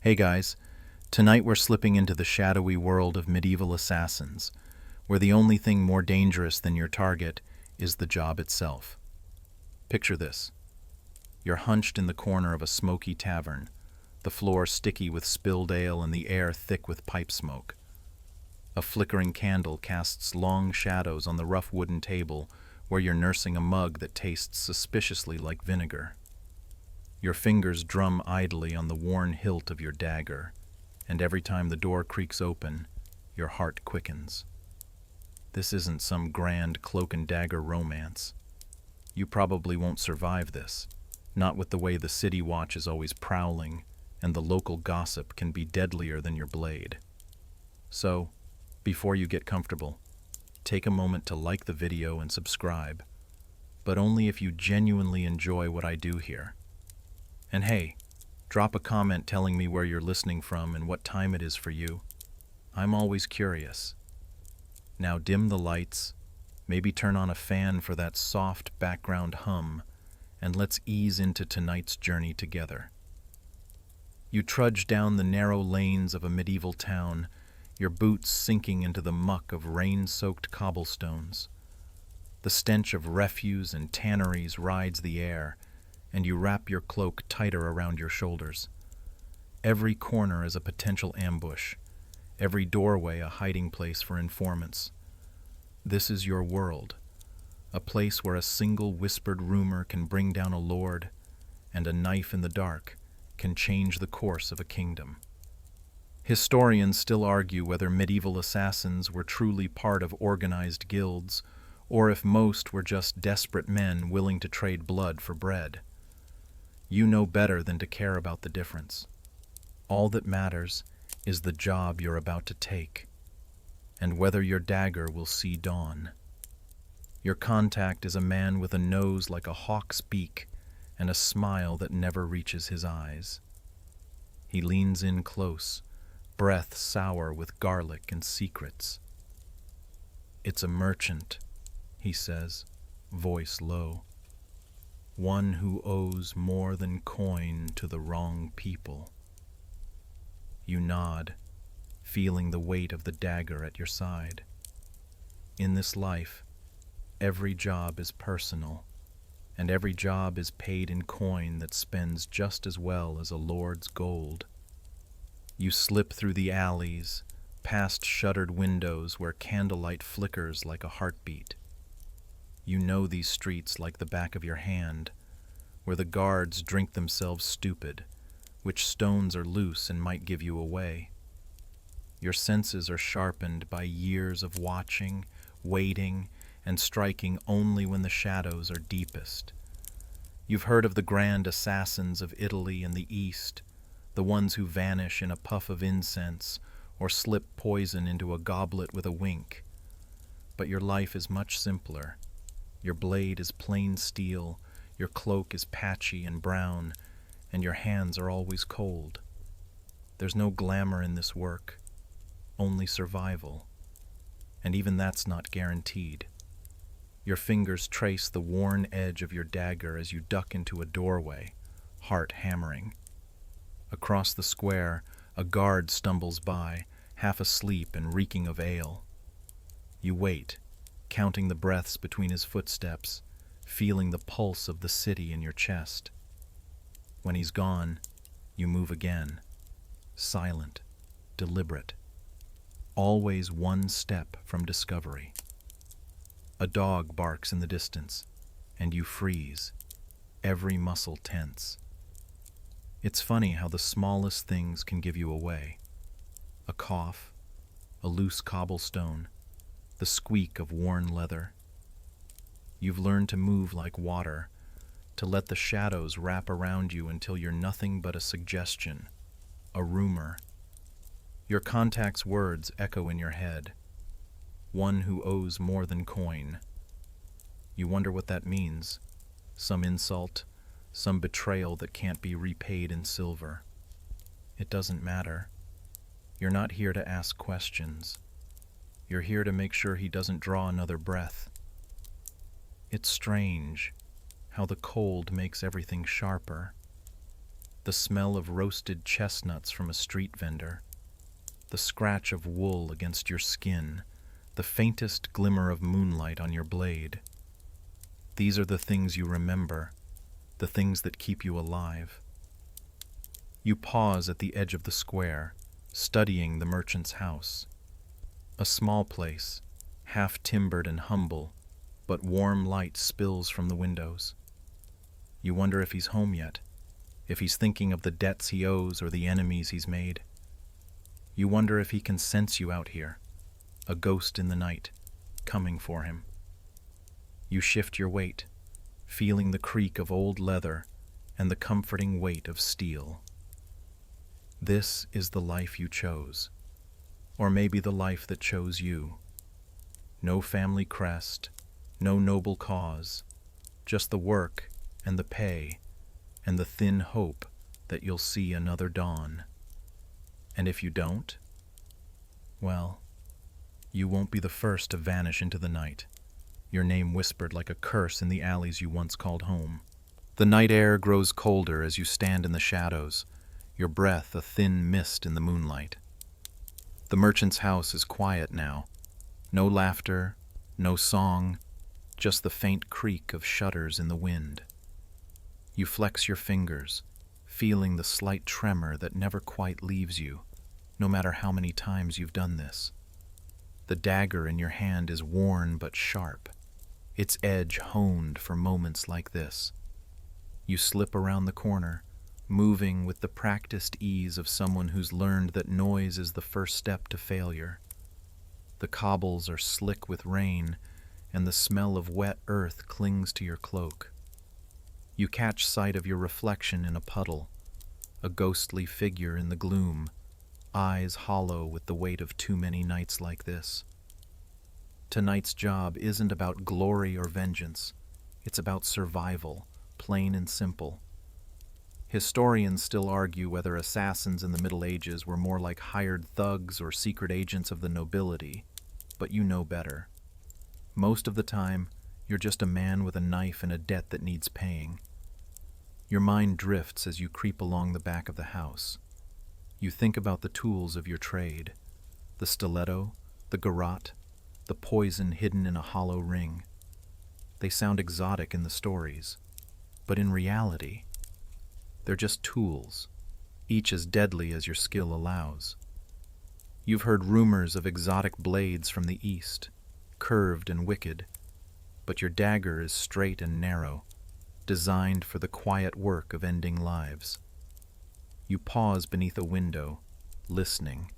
Hey guys, tonight we're slipping into the shadowy world of medieval assassins, where the only thing more dangerous than your target is the job itself. Picture this. You're hunched in the corner of a smoky tavern, the floor sticky with spilled ale and the air thick with pipe smoke. A flickering candle casts long shadows on the rough wooden table where you're nursing a mug that tastes suspiciously like vinegar. Your fingers drum idly on the worn hilt of your dagger, and every time the door creaks open, your heart quickens. This isn't some grand cloak and dagger romance. You probably won't survive this, not with the way the city watch is always prowling, and the local gossip can be deadlier than your blade. So, before you get comfortable, take a moment to like the video and subscribe, but only if you genuinely enjoy what I do here. And hey, drop a comment telling me where you're listening from and what time it is for you. I'm always curious. Now dim the lights, maybe turn on a fan for that soft background hum, and let's ease into tonight's journey together. You trudge down the narrow lanes of a medieval town, your boots sinking into the muck of rain-soaked cobblestones. The stench of refuse and tanneries rides the air, and you wrap your cloak tighter around your shoulders. Every corner is a potential ambush, every doorway a hiding place for informants. This is your world, a place where a single whispered rumor can bring down a lord, and a knife in the dark can change the course of a kingdom. Historians still argue whether medieval assassins were truly part of organized guilds, or if most were just desperate men willing to trade blood for bread. You know better than to care about the difference. All that matters is the job you're about to take, and whether your dagger will see dawn. Your contact is a man with a nose like a hawk's beak and a smile that never reaches his eyes. He leans in close, breath sour with garlic and secrets. "It's a merchant," he says, voice low. "One who owes more than coin to the wrong people." You nod, feeling the weight of the dagger at your side. In this life, every job is personal, and every job is paid in coin that spends just as well as a lord's gold. You slip through the alleys, past shuttered windows where candlelight flickers like a heartbeat. You know these streets like the back of your hand, where the guards drink themselves stupid, which stones are loose and might give you away. Your senses are sharpened by years of watching, waiting, and striking only when the shadows are deepest. You've heard of the grand assassins of Italy and the East, the ones who vanish in a puff of incense or slip poison into a goblet with a wink. But your life is much simpler. Your blade is plain steel, your cloak is patchy and brown, and your hands are always cold. There's no glamour in this work, only survival. And even that's not guaranteed. Your fingers trace the worn edge of your dagger as you duck into a doorway, heart hammering. Across the square, a guard stumbles by, half asleep and reeking of ale. You wait, counting the breaths between his footsteps, feeling the pulse of the city in your chest. When he's gone, you move again, silent, deliberate, always one step from discovery. A dog barks in the distance, and you freeze, every muscle tense. It's funny how the smallest things can give you away. A cough, a loose cobblestone, the squeak of worn leather. You've learned to move like water, to let the shadows wrap around you until you're nothing but a suggestion, a rumor. Your contact's words echo in your head. One who owes more than coin. You wonder what that means. Some insult, some betrayal that can't be repaid in silver. It doesn't matter. You're not here to ask questions. You're here to make sure he doesn't draw another breath. It's strange how the cold makes everything sharper. the smell of roasted chestnuts from a street vendor, the scratch of wool against your skin, the faintest glimmer of moonlight on your blade. These are the things you remember, the things that keep you alive. You pause at the edge of the square, studying the merchant's house. A small place, half timbered and humble, but warm light spills from the windows. You wonder if he's home yet, if he's thinking of the debts he owes or the enemies he's made. You wonder if he can sense you out here, a ghost in the night, coming for him. You shift your weight, feeling the creak of old leather and the comforting weight of steel. This is the life you chose, or maybe the life that chose you. No family crest, no noble cause, just the work and the pay and the thin hope that you'll see another dawn. And if you don't, well, you won't be the first to vanish into the night, your name whispered like a curse in the alleys you once called home. The night air grows colder as you stand in the shadows, your breath a thin mist in the moonlight. The merchant's house is quiet now. No laughter, no song, just the faint creak of shutters in the wind. You flex your fingers, feeling the slight tremor that never quite leaves you, no matter how many times you've done this. The dagger in your hand is worn but sharp, its edge honed for moments like this. You slip around the corner, moving with the practiced ease of someone who's learned that noise is the first step to failure. The cobbles are slick with rain, and the smell of wet earth clings to your cloak. You catch sight of your reflection in a puddle, a ghostly figure in the gloom, eyes hollow with the weight of too many nights like this. Tonight's job isn't about glory or vengeance. It's about survival, plain and simple. Historians still argue whether assassins in the Middle Ages were more like hired thugs or secret agents of the nobility, but you know better. Most of the time, you're just a man with a knife and a debt that needs paying. Your mind drifts as you creep along the back of the house. You think about the tools of your trade, the stiletto, the garrote, the poison hidden in a hollow ring. They sound exotic in the stories, but in reality, they're just tools, each as deadly as your skill allows. You've heard rumors of exotic blades from the east, curved and wicked, but your dagger is straight and narrow, designed for the quiet work of ending lives. You pause beneath a window, listening.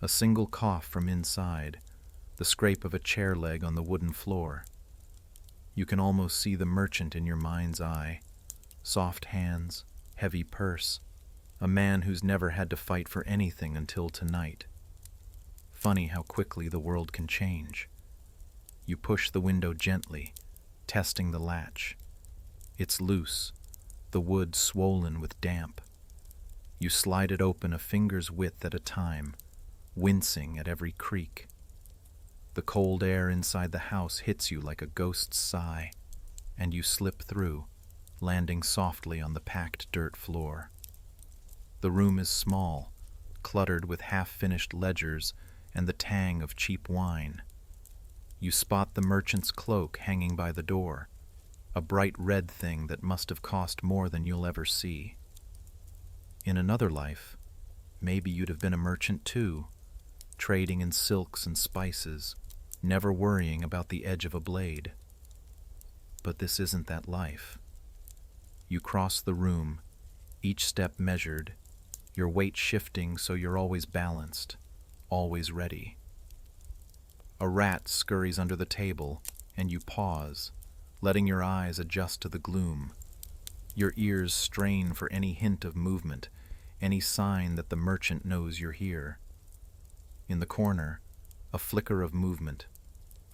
A single cough from inside, the scrape of a chair leg on the wooden floor. You can almost see the merchant in your mind's eye. Soft hands, heavy purse, a man who's never had to fight for anything until tonight. Funny how quickly the world can change. You push the window gently, testing the latch. It's loose, the wood swollen with damp. You slide it open a finger's width at a time, wincing at every creak. The cold air inside the house hits you like a ghost's sigh, and you slip through, landing softly on the packed dirt floor. The room is small, cluttered with half-finished ledgers and the tang of cheap wine. You spot the merchant's cloak hanging by the door, a bright red thing that must have cost more than you'll ever see. In another life, maybe you'd have been a merchant too, trading in silks and spices, never worrying about the edge of a blade. But this isn't that life. You cross the room, each step measured, your weight shifting so you're always balanced, always ready. A rat scurries under the table, and you pause, letting your eyes adjust to the gloom. Your ears strain for any hint of movement, any sign that the merchant knows you're here. In the corner, a flicker of movement,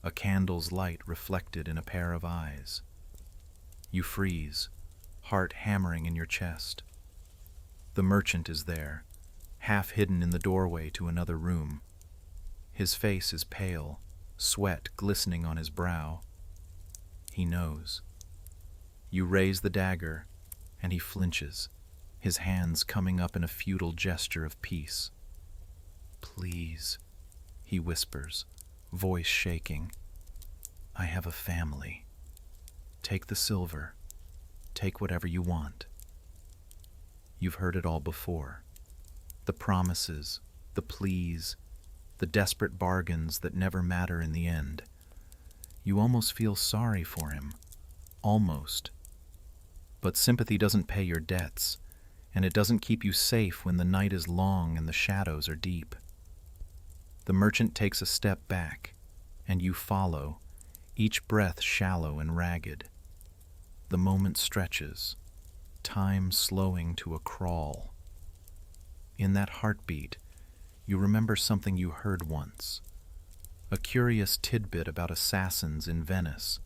a candle's light reflected in a pair of eyes. You freeze, heart hammering in your chest. The merchant is there, half hidden in the doorway to another room. His face is pale, sweat glistening on his brow. He knows. You raise the dagger, and he flinches, his hands coming up in a futile gesture of peace. "Please," he whispers, voice shaking. "I have a family. Take the silver. Take whatever you want." You've heard it all before. The promises, the pleas, the desperate bargains that never matter in the end. You almost feel sorry for him. Almost. But sympathy doesn't pay your debts, and it doesn't keep you safe when the night is long and the shadows are deep. The merchant takes a step back, and you follow, each breath shallow and ragged. The moment stretches, time slowing to a crawl. In that heartbeat, you remember something you heard once, a curious tidbit about assassins in Venice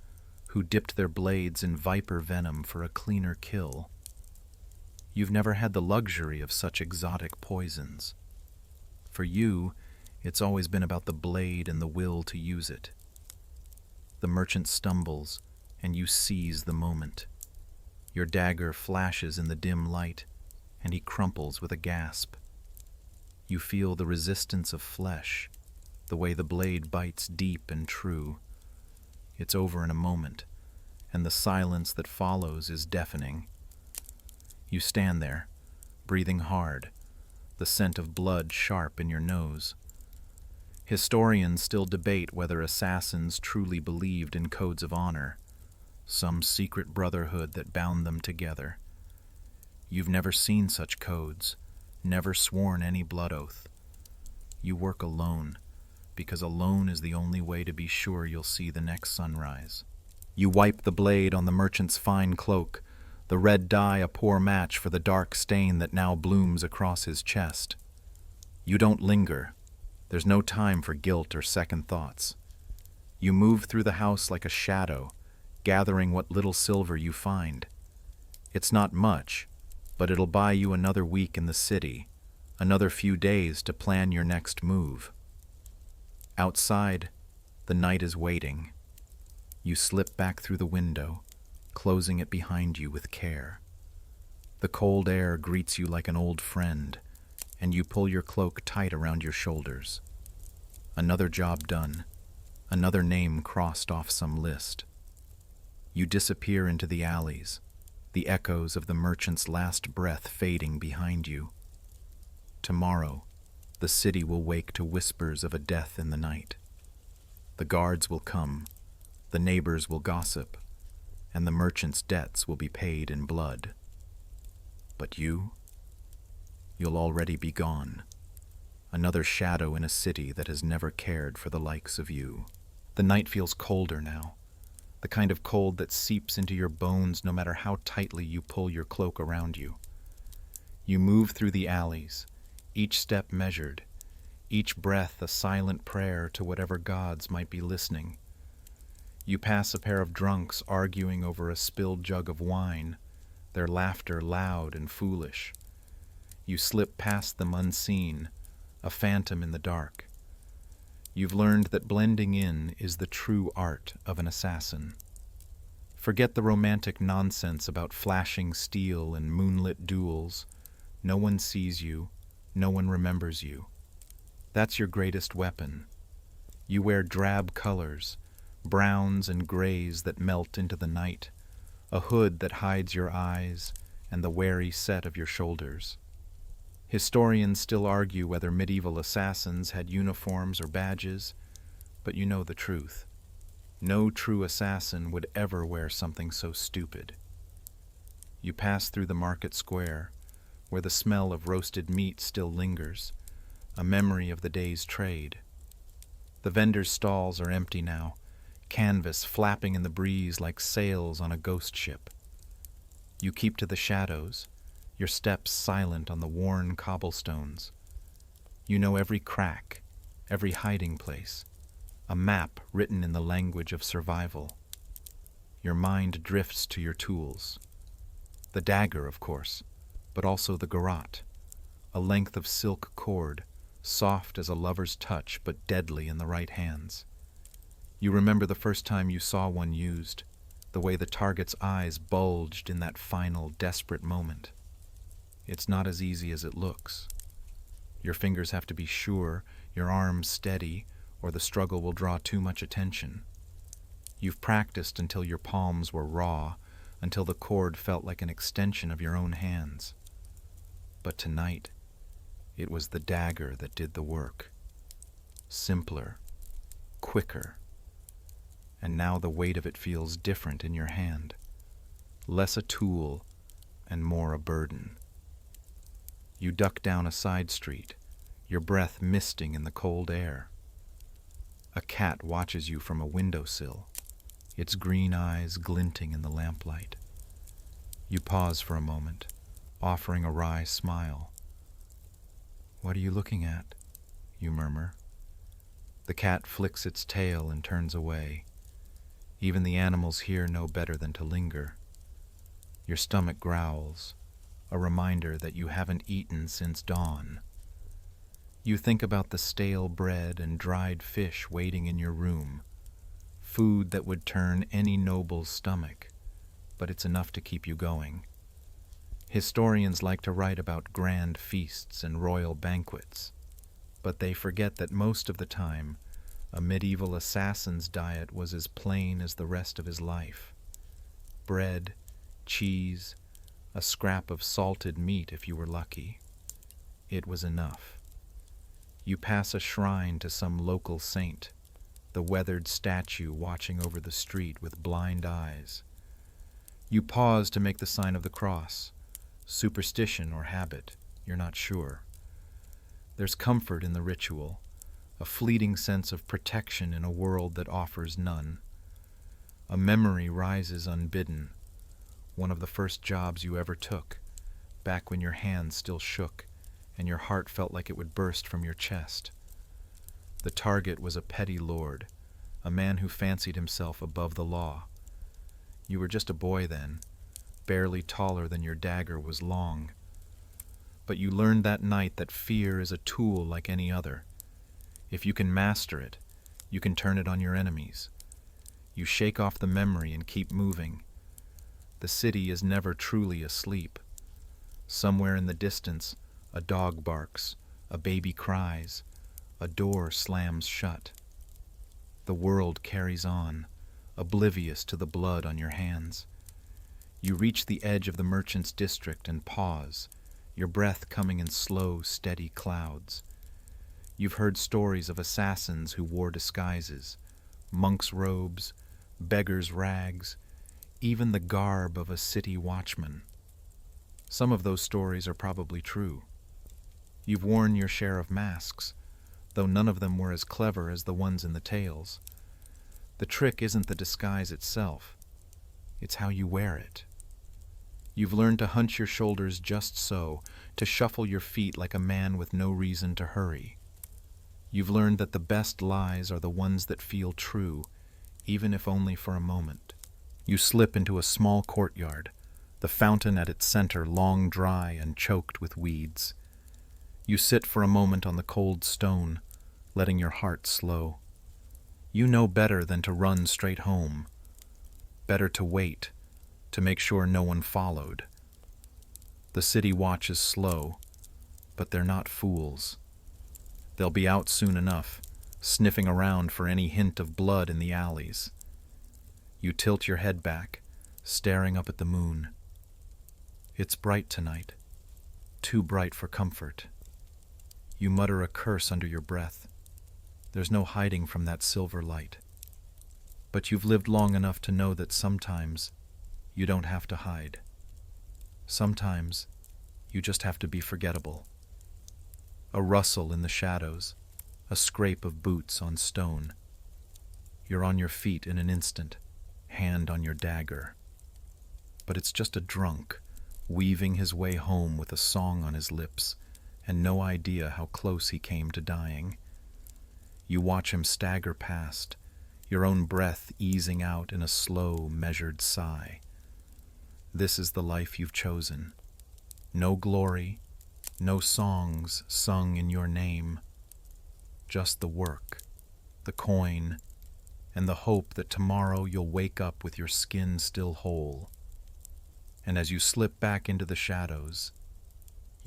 who dipped their blades in viper venom for a cleaner kill. You've never had the luxury of such exotic poisons. For you, it's always been about the blade and the will to use it. The merchant stumbles, and you seize the moment. Your dagger flashes in the dim light, and he crumples with a gasp. You feel the resistance of flesh, the way the blade bites deep and true. It's over in a moment, and the silence that follows is deafening. You stand there, breathing hard, the scent of blood sharp in your nose. Historians still debate whether assassins truly believed in codes of honor, some secret brotherhood that bound them together. You've never seen such codes, never sworn any blood oath. You work alone, because alone is the only way to be sure you'll see the next sunrise. You wipe the blade on the merchant's fine cloak, the red dye a poor match for the dark stain that now blooms across his chest. You don't linger. There's no time for guilt or second thoughts. You move through the house like a shadow, gathering what little silver you find. It's not much, but it'll buy you another week in the city, another few days to plan your next move. Outside, the night is waiting. You slip back through the window, closing it behind you with care. The cold air greets you like an old friend, and you pull your cloak tight around your shoulders. Another job done, another name crossed off some list. You disappear into the alleys, the echoes of the merchant's last breath fading behind you. Tomorrow, the city will wake to whispers of a death in the night. The guards will come, the neighbors will gossip, and the merchant's debts will be paid in blood. But you'll already be gone, another shadow in a city that has never cared for the likes of you. The night feels colder now, the kind of cold that seeps into your bones no matter how tightly you pull your cloak around you. You move through the alleys, each step measured, each breath a silent prayer to whatever gods might be listening. You pass a pair of drunks arguing over a spilled jug of wine, their laughter loud and foolish. You slip past them unseen, a phantom in the dark. You've learned that blending in is the true art of an assassin. Forget the romantic nonsense about flashing steel and moonlit duels. No one sees you, no one remembers you. That's your greatest weapon. You wear drab colors, browns and grays that melt into the night, a hood that hides your eyes and the wary set of your shoulders. Historians still argue whether medieval assassins had uniforms or badges, but you know the truth. No true assassin would ever wear something so stupid. You pass through the market square, where the smell of roasted meat still lingers, a memory of the day's trade. The vendors' stalls are empty now, canvas flapping in the breeze like sails on a ghost ship. You keep to the shadows, your steps silent on the worn cobblestones. You know every crack, every hiding place, a map written in the language of survival. Your mind drifts to your tools. The dagger, of course, but also the garrote, a length of silk cord, soft as a lover's touch but deadly in the right hands. You remember the first time you saw one used, the way the target's eyes bulged in that final, desperate moment. It's not as easy as it looks. Your fingers have to be sure, your arms steady, or the struggle will draw too much attention. You've practiced until your palms were raw, until the cord felt like an extension of your own hands. But tonight, it was the dagger that did the work. Simpler, quicker. And now the weight of it feels different in your hand. Less a tool and more a burden. You duck down a side street, your breath misting in the cold air. A cat watches you from a windowsill, its green eyes glinting in the lamplight. You pause for a moment, offering a wry smile. "What are you looking at?" you murmur. The cat flicks its tail and turns away. Even the animals here know better than to linger. Your stomach growls, a reminder that you haven't eaten since dawn. You think about the stale bread and dried fish waiting in your room, food that would turn any noble's stomach, but it's enough to keep you going. Historians like to write about grand feasts and royal banquets, but they forget that most of the time, a medieval assassin's diet was as plain as the rest of his life. Bread, cheese, a scrap of salted meat if you were lucky. It was enough. You pass a shrine to some local saint, the weathered statue watching over the street with blind eyes. You pause to make the sign of the cross. Superstition or habit, you're not sure. There's comfort in the ritual, a fleeting sense of protection in a world that offers none. A memory rises unbidden, one of the first jobs you ever took, back when your hands still shook and your heart felt like it would burst from your chest. The target was a petty lord, a man who fancied himself above the law. You were just a boy then, barely taller than your dagger was long. But you learned that night that fear is a tool like any other. If you can master it, you can turn it on your enemies. You shake off the memory and keep moving. The city is never truly asleep. Somewhere in the distance, a dog barks, a baby cries, a door slams shut. The world carries on, oblivious to the blood on your hands. You reach the edge of the merchant's district and pause, your breath coming in slow, steady clouds. You've heard stories of assassins who wore disguises, monks' robes, beggars' rags, even the garb of a city watchman. Some of those stories are probably true. You've worn your share of masks, though none of them were as clever as the ones in the tales. The trick isn't the disguise itself, it's how you wear it. You've learned to hunch your shoulders just so, to shuffle your feet like a man with no reason to hurry. You've learned that the best lies are the ones that feel true, even if only for a moment. You slip into a small courtyard, the fountain at its center long dry and choked with weeds. You sit for a moment on the cold stone, letting your heart slow. You know better than to run straight home. Better to wait, to make sure no one followed. The city watch is slow, but they're not fools. They'll be out soon enough, sniffing around for any hint of blood in the alleys. You tilt your head back, staring up at the moon. It's bright tonight, too bright for comfort. You mutter a curse under your breath. There's no hiding from that silver light. But you've lived long enough to know that sometimes you don't have to hide. Sometimes you just have to be forgettable. A rustle in the shadows, a scrape of boots on stone. You're on your feet in an instant, hand on your dagger. But it's just a drunk, weaving his way home with a song on his lips, and no idea how close he came to dying. You watch him stagger past, your own breath easing out in a slow, measured sigh. This is the life you've chosen. No glory, no songs sung in your name. Just the work, the coin, and the hope that tomorrow you'll wake up with your skin still whole. And as you slip back into the shadows,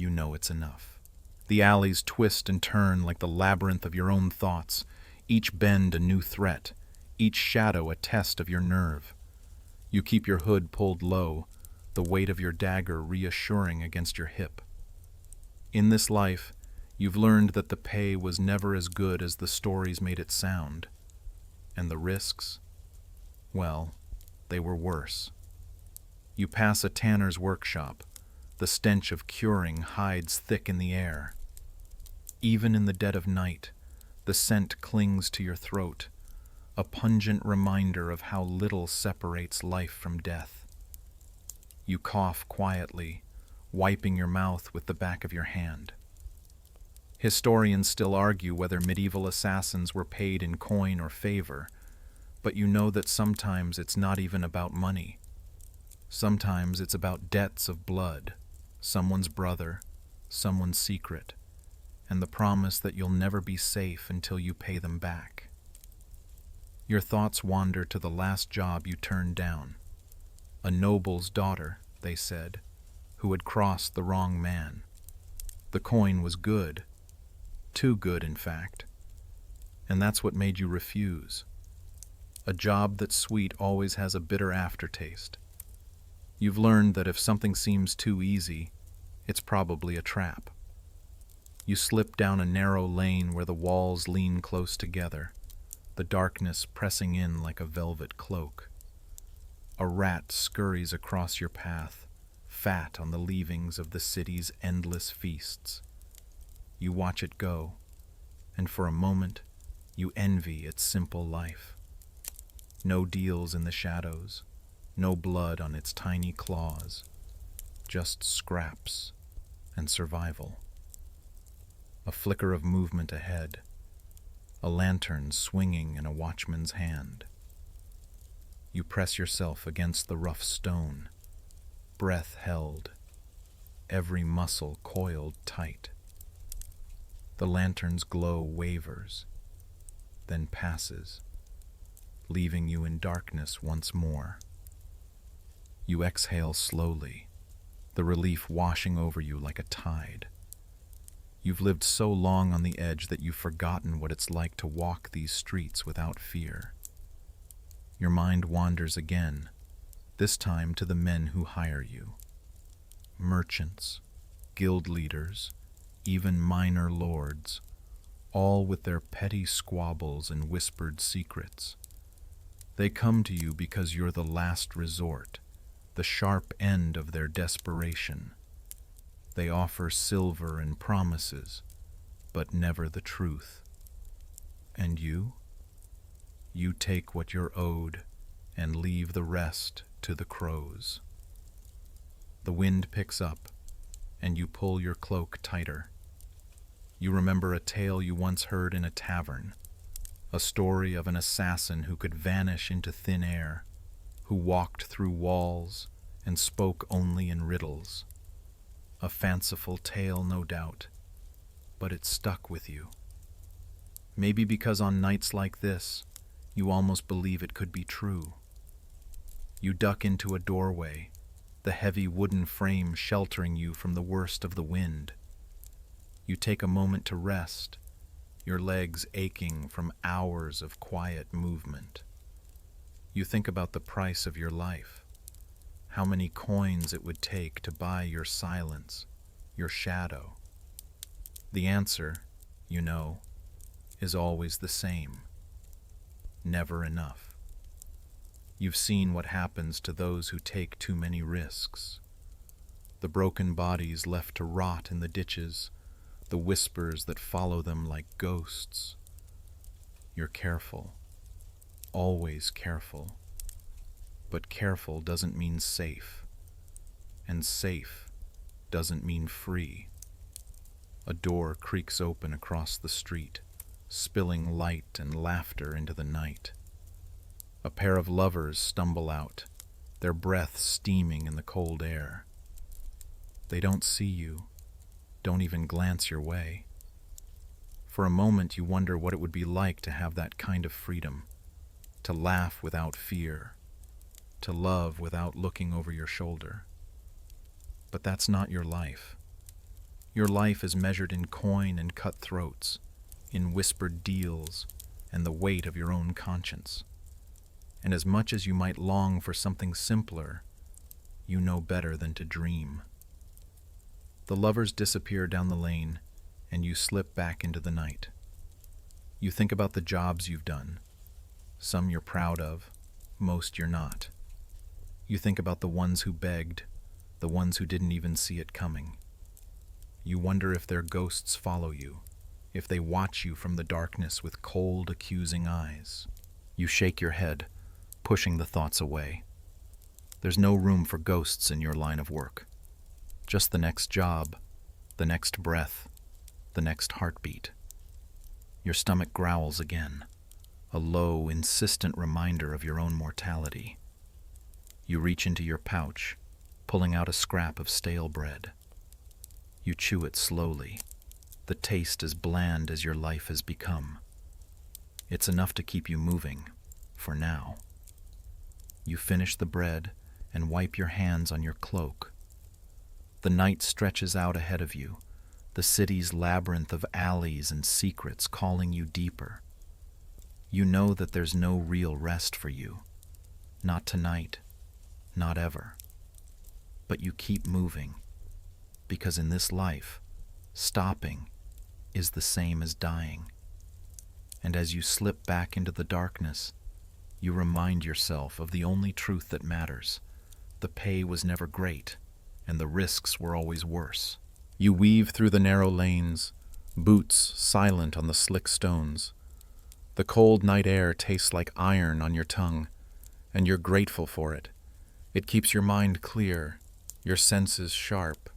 you know it's enough. The alleys twist and turn like the labyrinth of your own thoughts, each bend a new threat, each shadow a test of your nerve. You keep your hood pulled low, the weight of your dagger reassuring against your hip. In this life, you've learned that the pay was never as good as the stories made it sound. And the risks? Well, they were worse. You pass a tanner's workshop. The stench of curing hides thick in the air. Even in the dead of night, the scent clings to your throat, a pungent reminder of how little separates life from death. You cough quietly, wiping your mouth with the back of your hand. Historians still argue whether medieval assassins were paid in coin or favor, but you know that sometimes it's not even about money. Sometimes it's about debts of blood, someone's brother, someone's secret, and the promise that you'll never be safe until you pay them back. Your thoughts wander to the last job you turned down. A noble's daughter, they said, who had crossed the wrong man. The coin was good, too good in fact, and that's what made you refuse. A job that's sweet always has a bitter aftertaste. You've learned that if something seems too easy, it's probably a trap. You slip down a narrow lane where the walls lean close together, the darkness pressing in like a velvet cloak. A rat scurries across your path, fat on the leavings of the city's endless feasts. You watch it go, and for a moment, you envy its simple life. No deals in the shadows, no blood on its tiny claws, just scraps and survival. A flicker of movement ahead, a lantern swinging in a watchman's hand. You press yourself against the rough stone, breath held, every muscle coiled tight. The lantern's glow wavers, then passes, leaving you in darkness once more. You exhale slowly, the relief washing over you like a tide. You've lived so long on the edge that you've forgotten what it's like to walk these streets without fear. Your mind wanders again, this time to the men who hire you. Merchants, guild leaders, even minor lords, all with their petty squabbles and whispered secrets. They come to you because you're the last resort, the sharp end of their desperation. They offer silver and promises, but never the truth. And you? You take what you're owed and leave the rest to the crows. The wind picks up, and you pull your cloak tighter. You remember a tale you once heard in a tavern, a story of an assassin who could vanish into thin air, who walked through walls and spoke only in riddles. A fanciful tale, no doubt, but it stuck with you. Maybe because on nights like this, you almost believe it could be true. You duck into a doorway, the heavy wooden frame sheltering you from the worst of the wind. You take a moment to rest, your legs aching from hours of quiet movement. You think about the price of your life, how many coins it would take to buy your silence, your shadow. The answer, you know, is always the same. Never enough. You've seen what happens to those who take too many risks. The broken bodies left to rot in the ditches, the whispers that follow them like ghosts. You're careful, always careful. But careful doesn't mean safe, and safe doesn't mean free. A door creaks open across the street, spilling light and laughter into the night. A pair of lovers stumble out, their breath steaming in the cold air. They don't see you, don't even glance your way. For a moment you wonder what it would be like to have that kind of freedom, to laugh without fear, to love without looking over your shoulder. But that's not your life. Your life is measured in coin and cut throats, in whispered deals, and the weight of your own conscience. And as much as you might long for something simpler, you know better than to dream. The lovers disappear down the lane, and you slip back into the night. You think about the jobs you've done. Some you're proud of, most you're not. You think about the ones who begged, the ones who didn't even see it coming. You wonder if their ghosts follow you, if they watch you from the darkness with cold, accusing eyes. You shake your head, pushing the thoughts away. There's no room for ghosts in your line of work. Just the next job, the next breath, the next heartbeat. Your stomach growls again, a low, insistent reminder of your own mortality. You reach into your pouch, pulling out a scrap of stale bread. You chew it slowly, the taste as bland as your life has become. It's enough to keep you moving, for now. You finish the bread and wipe your hands on your cloak. The night stretches out ahead of you, the city's labyrinth of alleys and secrets calling you deeper. You know that there's no real rest for you. Not tonight, not ever. But you keep moving, because in this life, stopping is the same as dying. And as you slip back into the darkness, you remind yourself of the only truth that matters. The pay was never great, and the risks were always worse. You weave through the narrow lanes, boots silent on the slick stones. The cold night air tastes like iron on your tongue, and you're grateful for it. It keeps your mind clear, your senses sharp.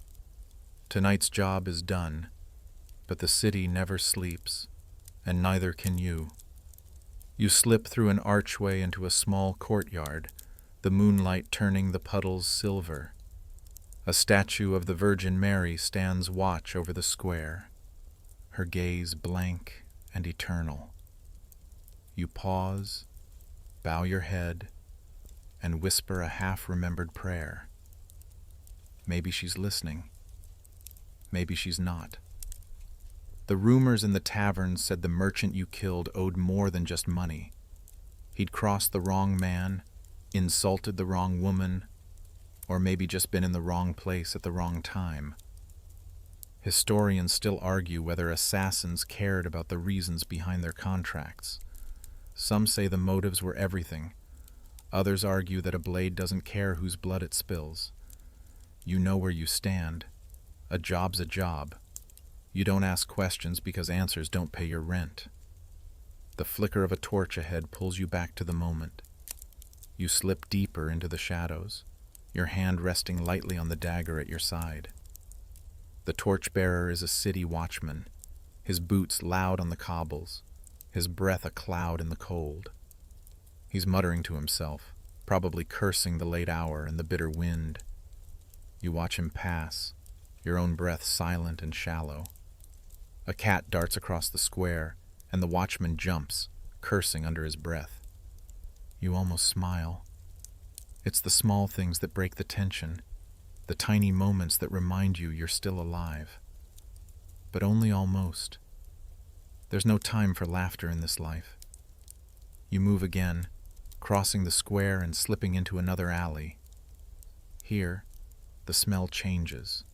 Tonight's job is done, but the city never sleeps, and neither can you. You slip through an archway into a small courtyard, the moonlight turning the puddles silver. A statue of the Virgin Mary stands watch over the square, her gaze blank and eternal. You pause, bow your head, and whisper a half-remembered prayer. Maybe she's listening. Maybe she's not. The rumors in the tavern said the merchant you killed owed more than just money. He'd crossed the wrong man, insulted the wrong woman, or maybe just been in the wrong place at the wrong time. Historians still argue whether assassins cared about the reasons behind their contracts. Some say the motives were everything. Others argue that a blade doesn't care whose blood it spills. You know where you stand. A job's a job. You don't ask questions because answers don't pay your rent. The flicker of a torch ahead pulls you back to the moment. You slip deeper into the shadows, your hand resting lightly on the dagger at your side. The torchbearer is a city watchman, his boots loud on the cobbles, his breath a cloud in the cold. He's muttering to himself, probably cursing the late hour and the bitter wind. You watch him pass, your own breath silent and shallow. A cat darts across the square, and the watchman jumps, cursing under his breath. You almost smile. It's the small things that break the tension, the tiny moments that remind you you're still alive. But only almost. There's no time for laughter in this life. You move again, crossing the square and slipping into another alley. Here, the smell changes.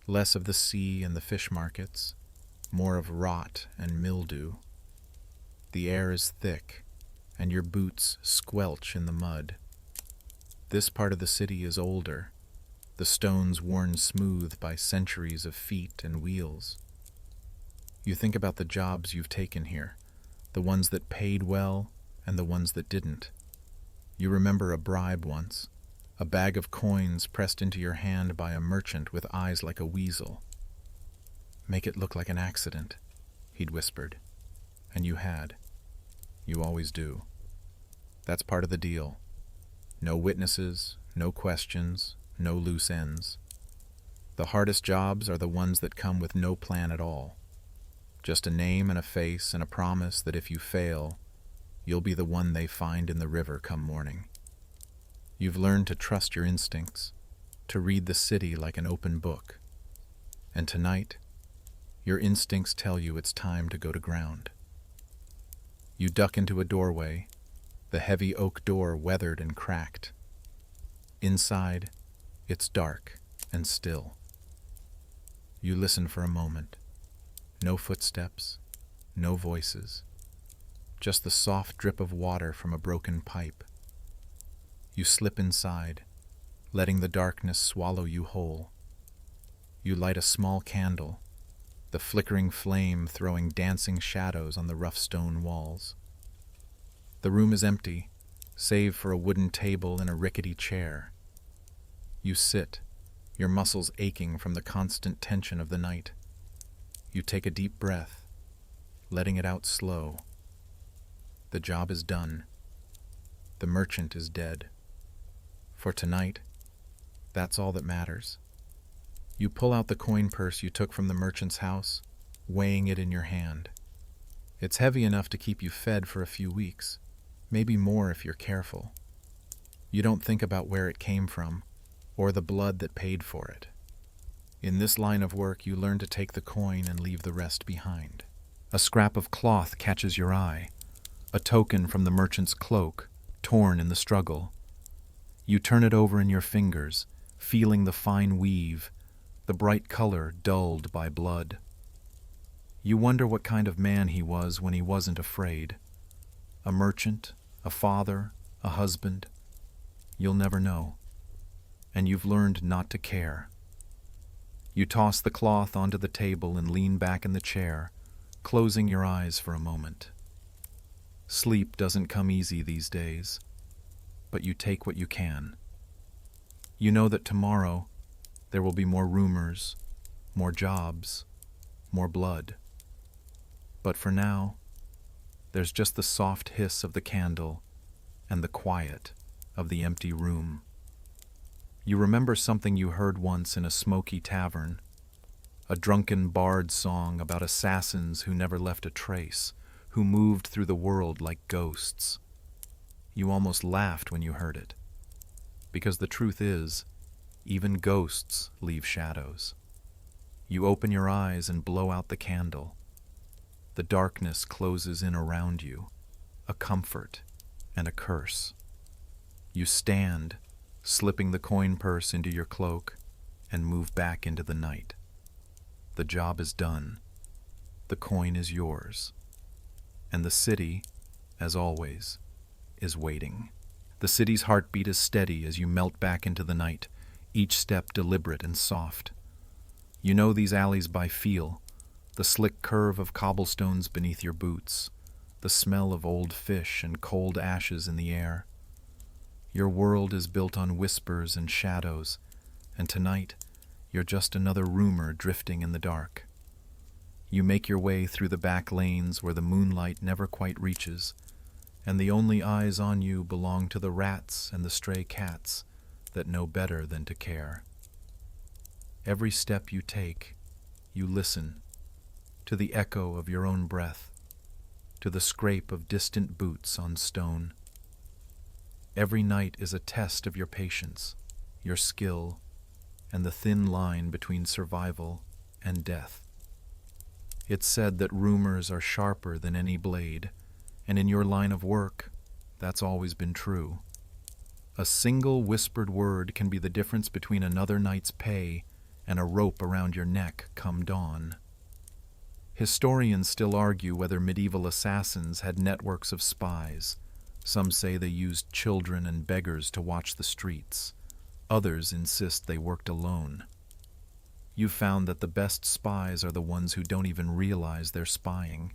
Less of the sea and the fish markets, more of rot and mildew. The air is thick, and your boots squelch in the mud. This part of the city is older, the stones worn smooth by centuries of feet and wheels. You think about the jobs you've taken here, the ones that paid well and the ones that didn't. You remember a bribe once, a bag of coins pressed into your hand by a merchant with eyes like a weasel. "Make it look like an accident," he'd whispered. And you had. You always do. That's part of the deal. No witnesses, no questions, no loose ends. The hardest jobs are the ones that come with no plan at all. Just a name and a face and a promise that if you fail, you'll be the one they find in the river come morning. You've learned to trust your instincts, to read the city like an open book. And tonight, your instincts tell you it's time to go to ground. You duck into a doorway, the heavy oak door weathered and cracked. Inside, it's dark and still. You listen for a moment. No footsteps, no voices, just the soft drip of water from a broken pipe. You slip inside, letting the darkness swallow you whole. You light a small candle, the flickering flame throwing dancing shadows on the rough stone walls. The room is empty, save for a wooden table and a rickety chair. You sit, your muscles aching from the constant tension of the night. You take a deep breath, letting it out slow. The job is done. The merchant is dead. For tonight, that's all that matters. You pull out the coin purse you took from the merchant's house, weighing it in your hand. It's heavy enough to keep you fed for a few weeks, maybe more if you're careful. You don't think about where it came from, or the blood that paid for it. In this line of work, you learn to take the coin and leave the rest behind. A scrap of cloth catches your eye, a token from the merchant's cloak, torn in the struggle. You turn it over in your fingers, feeling the fine weave, the bright color dulled by blood. You wonder what kind of man he was when he wasn't afraid. A merchant, a father, a husband. You'll never know. And you've learned not to care. You toss the cloth onto the table and lean back in the chair, closing your eyes for a moment. Sleep doesn't come easy these days, but you take what you can. You know that tomorrow there will be more rumors, more jobs, more blood. But for now, there's just the soft hiss of the candle and the quiet of the empty room. You remember something you heard once in a smoky tavern, a drunken bard's song about assassins who never left a trace, who moved through the world like ghosts. You almost laughed when you heard it, because the truth is, even ghosts leave shadows. You open your eyes and blow out the candle. The darkness closes in around you, a comfort and a curse. You stand, slipping the coin purse into your cloak, and move back into the night. The job is done. The coin is yours. And the city, as always, is waiting. The city's heartbeat is steady as you melt back into the night, each step deliberate and soft. You know these alleys by feel, the slick curve of cobblestones beneath your boots, the smell of old fish and cold ashes in the air. Your world is built on whispers and shadows, and tonight you're just another rumor drifting in the dark. You make your way through the back lanes where the moonlight never quite reaches, and the only eyes on you belong to the rats and the stray cats that know better than to care. Every step you take, you listen to the echo of your own breath, to the scrape of distant boots on stone. Every night is a test of your patience, your skill, and the thin line between survival and death. It's said that rumors are sharper than any blade, and in your line of work, that's always been true. A single whispered word can be the difference between another night's pay and a rope around your neck come dawn. Historians still argue whether medieval assassins had networks of spies. Some say they used children and beggars to watch the streets. Others insist they worked alone. You've found that the best spies are the ones who don't even realize they're spying.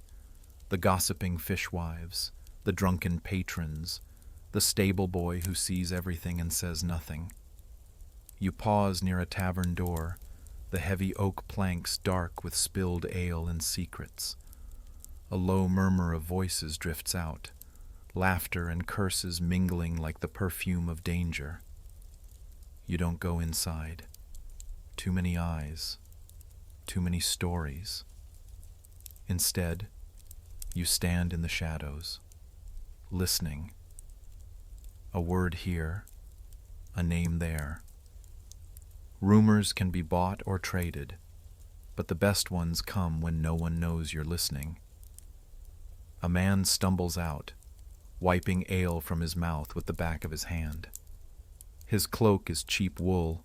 The gossiping fishwives, the drunken patrons, the stable boy who sees everything and says nothing. You pause near a tavern door, the heavy oak planks dark with spilled ale and secrets. A low murmur of voices drifts out, laughter and curses mingling like the perfume of danger. You don't go inside. Too many eyes, too many stories. Instead, you stand in the shadows, listening. A word here, a name there. Rumors can be bought or traded. but the best ones come when no one knows you're listening. A man stumbles out, wiping ale from his mouth with the back of his hand. His cloak is cheap wool,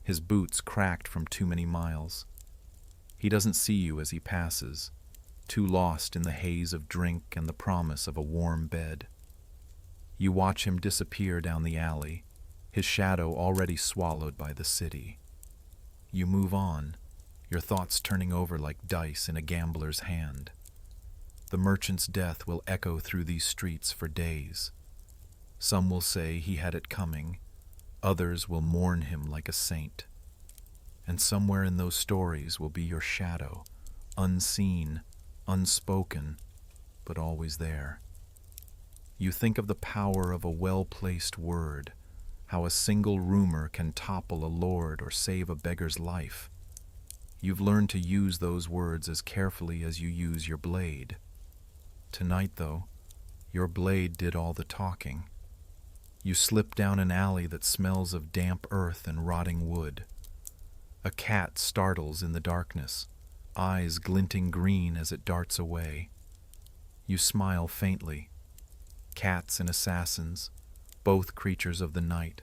his boots cracked from too many miles. He doesn't see you as he passes, too lost in the haze of drink and the promise of a warm bed. You watch him disappear down the alley, his shadow already swallowed by the city. You move on, your thoughts turning over like dice in a gambler's hand. The merchant's death will echo through these streets for days. Some will say he had it coming, others will mourn him like a saint. And somewhere in those stories will be your shadow, unseen, unspoken, but always there. You think of the power of a well-placed word, how a single rumor can topple a lord or save a beggar's life. You've learned to use those words as carefully as you use your blade. Tonight, though, your blade did all the talking. You slip down an alley that smells of damp earth and rotting wood. A cat startles in the darkness, eyes glinting green as it darts away. You smile faintly. Cats and assassins, both creatures of the night,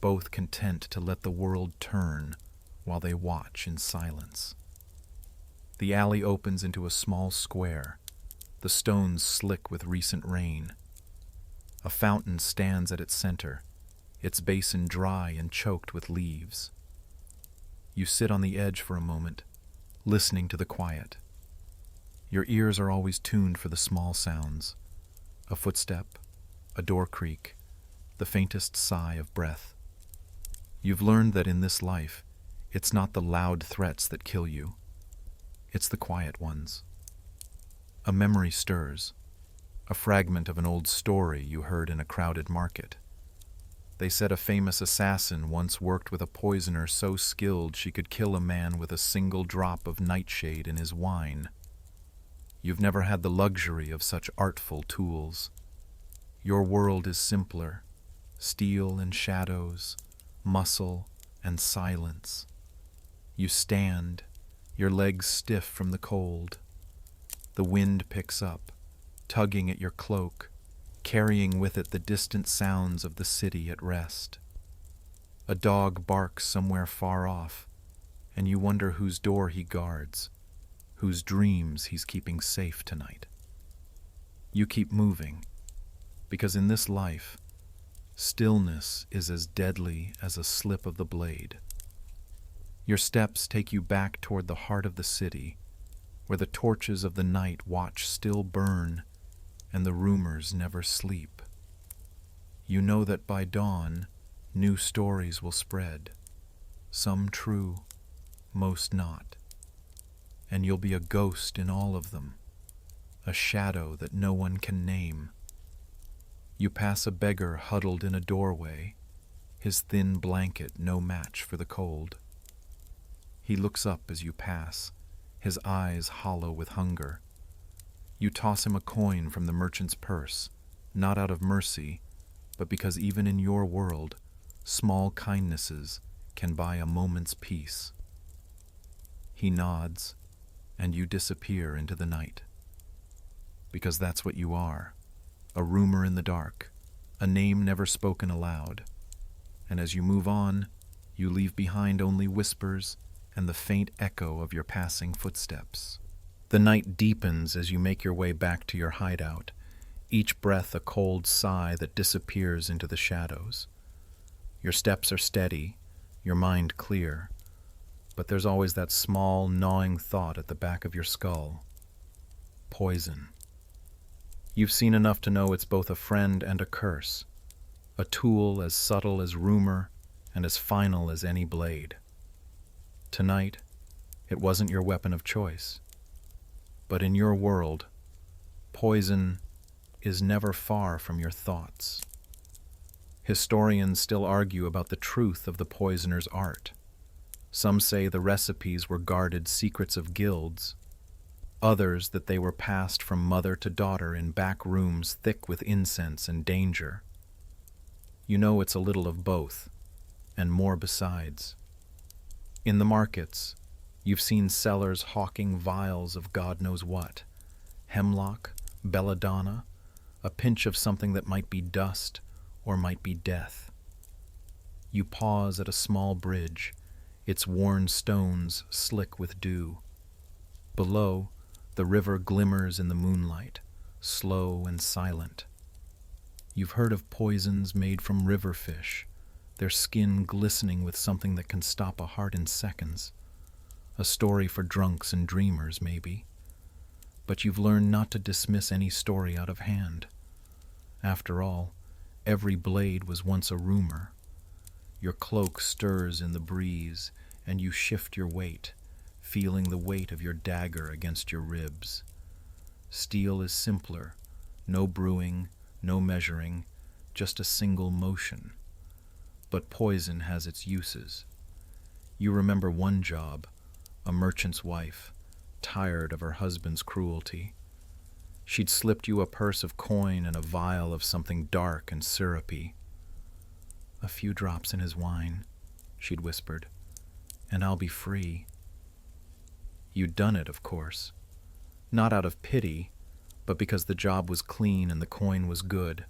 both content to let the world turn while they watch in silence. The alley opens into a small square, the stones slick with recent rain. A fountain stands at its center, its basin dry and choked with leaves. You sit on the edge for a moment, listening to the quiet. Your ears are always tuned for the small sounds, a footstep, a door creak, the faintest sigh of breath. You've learned that in this life, it's not the loud threats that kill you. It's the quiet ones. A memory stirs, a fragment of an old story you heard in a crowded market. They said a famous assassin once worked with a poisoner so skilled she could kill a man with a single drop of nightshade in his wine. You've never had the luxury of such artful tools. Your world is simpler, steel and shadows, muscle and silence. You stand, your legs stiff from the cold. The wind picks up, tugging at your cloak, carrying with it the distant sounds of the city at rest. A dog barks somewhere far off, and you wonder whose door he guards, whose dreams he's keeping safe tonight. You keep moving, because in this life, stillness is as deadly as a slip of the blade. Your steps take you back toward the heart of the city, where the torches of the night watch still burn and the rumors never sleep. You know that by dawn, new stories will spread, some true, most not, and you'll be a ghost in all of them, a shadow that no one can name. You pass a beggar huddled in a doorway, his thin blanket no match for the cold. He looks up as you pass, his eyes hollow with hunger. You toss him a coin from the merchant's purse, not out of mercy, but because even in your world, small kindnesses can buy a moment's peace. He nods, and you disappear into the night. Because that's what you are, a rumor in the dark, a name never spoken aloud. And as you move on, you leave behind only whispers and the faint echo of your passing footsteps. The night deepens as you make your way back to your hideout, each breath a cold sigh that disappears into the shadows. Your steps are steady, your mind clear, but there's always that small, gnawing thought at the back of your skull. Poison. You've seen enough to know it's both a friend and a curse, a tool as subtle as rumor and as final as any blade. Tonight, it wasn't your weapon of choice. But in your world, poison is never far from your thoughts. Historians still argue about the truth of the poisoner's art. Some say the recipes were guarded secrets of guilds, others that they were passed from mother to daughter in back rooms thick with incense and danger. You know it's a little of both, and more besides. In the markets, You've seen sellers hawking vials of God knows what, hemlock, belladonna, a pinch of something that might be dust or might be death. You pause at a small bridge, its worn stones slick with dew. Below, the river glimmers in the moonlight, slow and silent. You've heard of poisons made from river fish, their skin glistening with something that can stop a heart in seconds. A story for drunks and dreamers, maybe. But you've learned not to dismiss any story out of hand. After all, every blade was once a rumor. Your cloak stirs in the breeze, and you shift your weight, feeling the weight of your dagger against your ribs. Steel is simpler, no brewing, no measuring, just a single motion. But poison has its uses. You remember one job, a merchant's wife, tired of her husband's cruelty. She'd slipped you a purse of coin and a vial of something dark and syrupy. "A few drops in his wine," she'd whispered, "and I'll be free." You'd done it, of course. Not out of pity, but because the job was clean and the coin was good.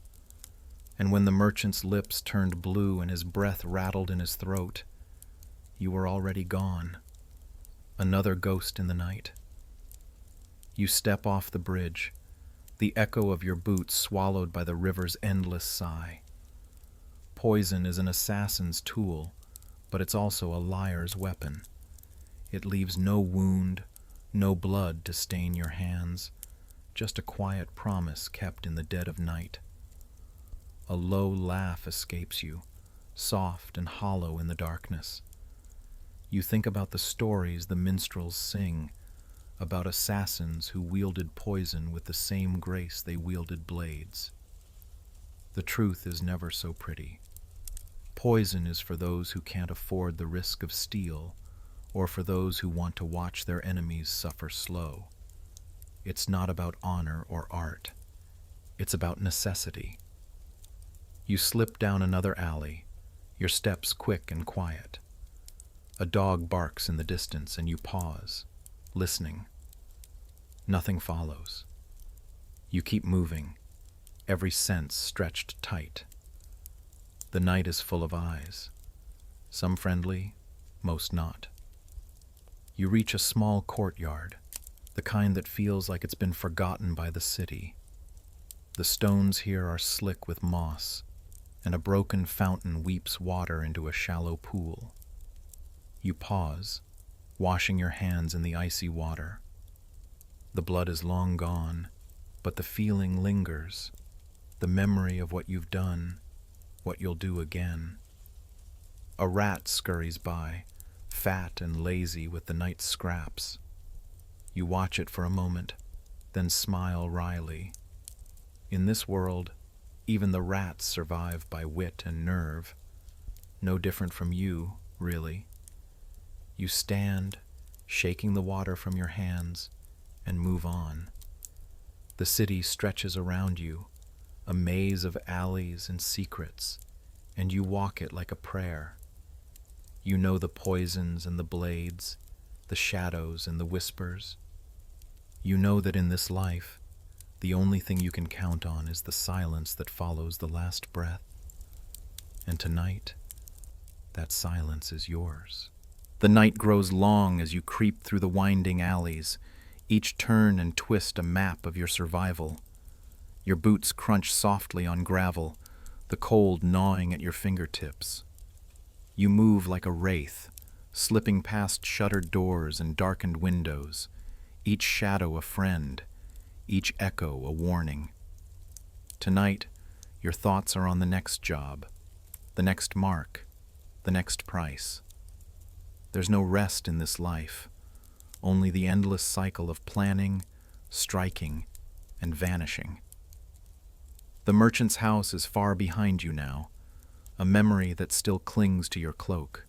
And when the merchant's lips turned blue and his breath rattled in his throat, you were already gone. Another ghost in the night. You step off the bridge, the echo of your boots swallowed by the river's endless sigh. Poison is an assassin's tool, but it's also a liar's weapon. It leaves no wound, no blood to stain your hands, just a quiet promise kept in the dead of night. A low laugh escapes you, soft and hollow in the darkness. You think about the stories the minstrels sing, about assassins who wielded poison with the same grace they wielded blades. The truth is never so pretty. Poison is for those who can't afford the risk of steel, or for those who want to watch their enemies suffer slow. It's not about honor or art. It's about necessity. You slip down another alley, your steps quick and quiet. A dog barks in the distance and you pause, listening. Nothing follows. You keep moving, every sense stretched tight. The night is full of eyes, some friendly, most not. You reach a small courtyard, the kind that feels like it's been forgotten by the city. The stones here are slick with moss, and a broken fountain weeps water into a shallow pool. You pause, washing your hands in the icy water. The blood is long gone, but the feeling lingers, the memory of what you've done, what you'll do again. A rat scurries by, fat and lazy with the night's scraps. You watch it for a moment, then smile wryly. In this world, even the rats survive by wit and nerve. No different from you, really. You stand, shaking the water from your hands, and move on. The city stretches around you, a maze of alleys and secrets, and you walk it like a prayer. You know the poisons and the blades, the shadows and the whispers. You know that in this life, the only thing you can count on is the silence that follows the last breath. And tonight, that silence is yours. The night grows long as you creep through the winding alleys, each turn and twist a map of your survival. Your boots crunch softly on gravel, the cold gnawing at your fingertips. You move like a wraith, slipping past shuttered doors and darkened windows, each shadow a friend, each echo a warning. Tonight, your thoughts are on the next job, the next mark, the next price. There's no rest in this life, only the endless cycle of planning, striking, and vanishing. The merchant's house is far behind you now, a memory that still clings to your cloak.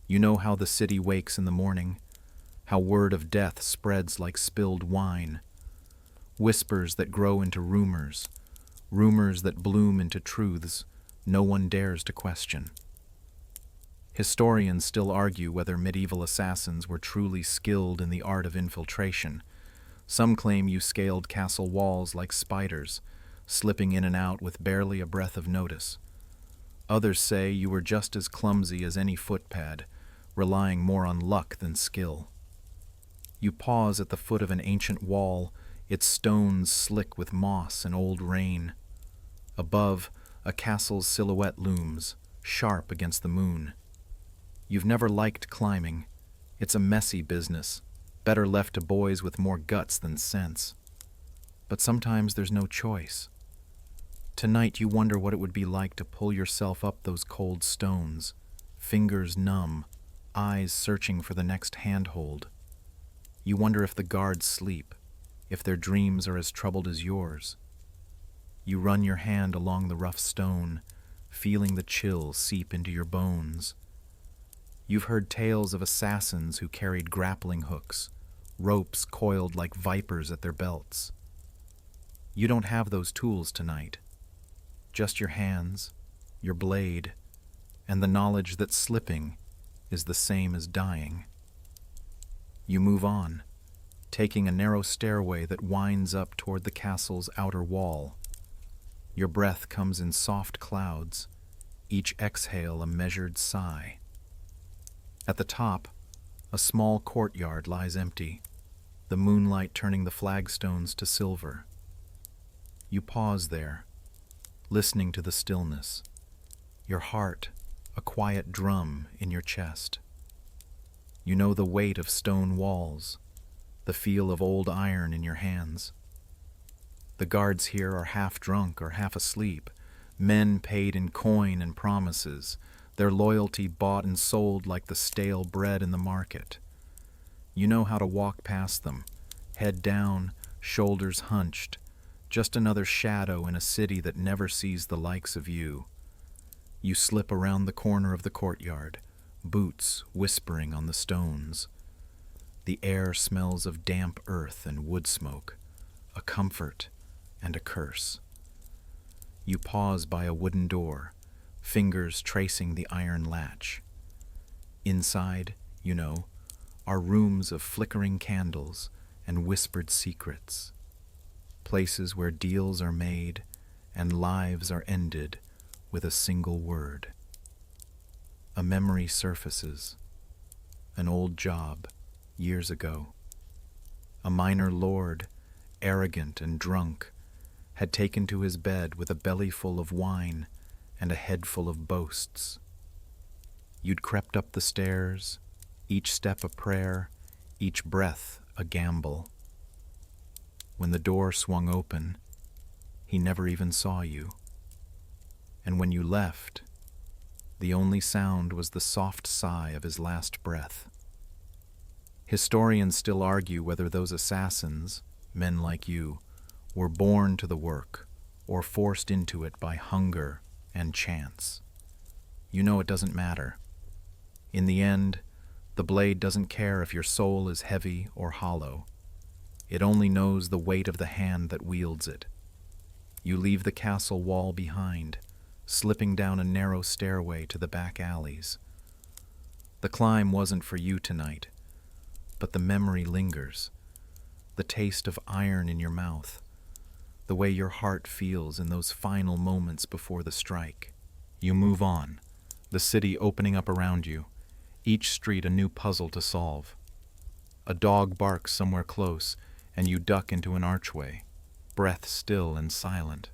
You know how the city wakes in the morning, how word of death spreads like spilled wine, whispers that grow into rumors, rumors that bloom into truths no one dares to question. Historians still argue whether medieval assassins were truly skilled in the art of infiltration. Some claim you scaled castle walls like spiders, slipping in and out with barely a breath of notice. Others say you were just as clumsy as any footpad, relying more on luck than skill. You pause at the foot of an ancient wall, its stones slick with moss and old rain. Above, a castle's silhouette looms, sharp against the moon. You've never liked climbing. It's a messy business, better left to boys with more guts than sense. But sometimes there's no choice. Tonight you wonder what it would be like to pull yourself up those cold stones, fingers numb, eyes searching for the next handhold. You wonder if the guards sleep, if their dreams are as troubled as yours. You run your hand along the rough stone, feeling the chill seep into your bones. You've heard tales of assassins who carried grappling hooks, ropes coiled like vipers at their belts. You don't have those tools tonight. Just your hands, your blade, and the knowledge that slipping is the same as dying. You move on, taking a narrow stairway that winds up toward the castle's outer wall. Your breath comes in soft clouds, each exhale a measured sigh. At the top, a small courtyard lies empty, the moonlight turning the flagstones to silver. You pause there, listening to the stillness, your heart a quiet drum in your chest. You know the weight of stone walls, the feel of old iron in your hands. The guards here are half drunk or half asleep, men paid in coin and promises, their loyalty bought and sold like the stale bread in the market. You know how to walk past them, head down, shoulders hunched, just another shadow in a city that never sees the likes of you. You slip around the corner of the courtyard, boots whispering on the stones. The air smells of damp earth and wood smoke, a comfort and a curse. You pause by a wooden door, fingers tracing the iron latch. Inside, you know, are rooms of flickering candles and whispered secrets, places where deals are made and lives are ended with a single word. A memory surfaces, an old job years ago. A minor lord, arrogant and drunk, had taken to his bed with a belly full of wine and a head full of boasts. You'd crept up the stairs, each step a prayer, each breath a gamble. When the door swung open, he never even saw you. And when you left, the only sound was the soft sigh of his last breath. Historians still argue whether those assassins, men like you, were born to the work or forced into it by hunger and chance. You know it doesn't matter. In the end, the blade doesn't care if your soul is heavy or hollow. It only knows the weight of the hand that wields it. You leave the castle wall behind, slipping down a narrow stairway to the back alleys. The climb wasn't for you tonight, but the memory lingers. The taste of iron in your mouth, the way your heart feels in those final moments before the strike. You move on, the city opening up around you, each street a new puzzle to solve. A dog barks somewhere close, and you duck into an archway, breath still and silent.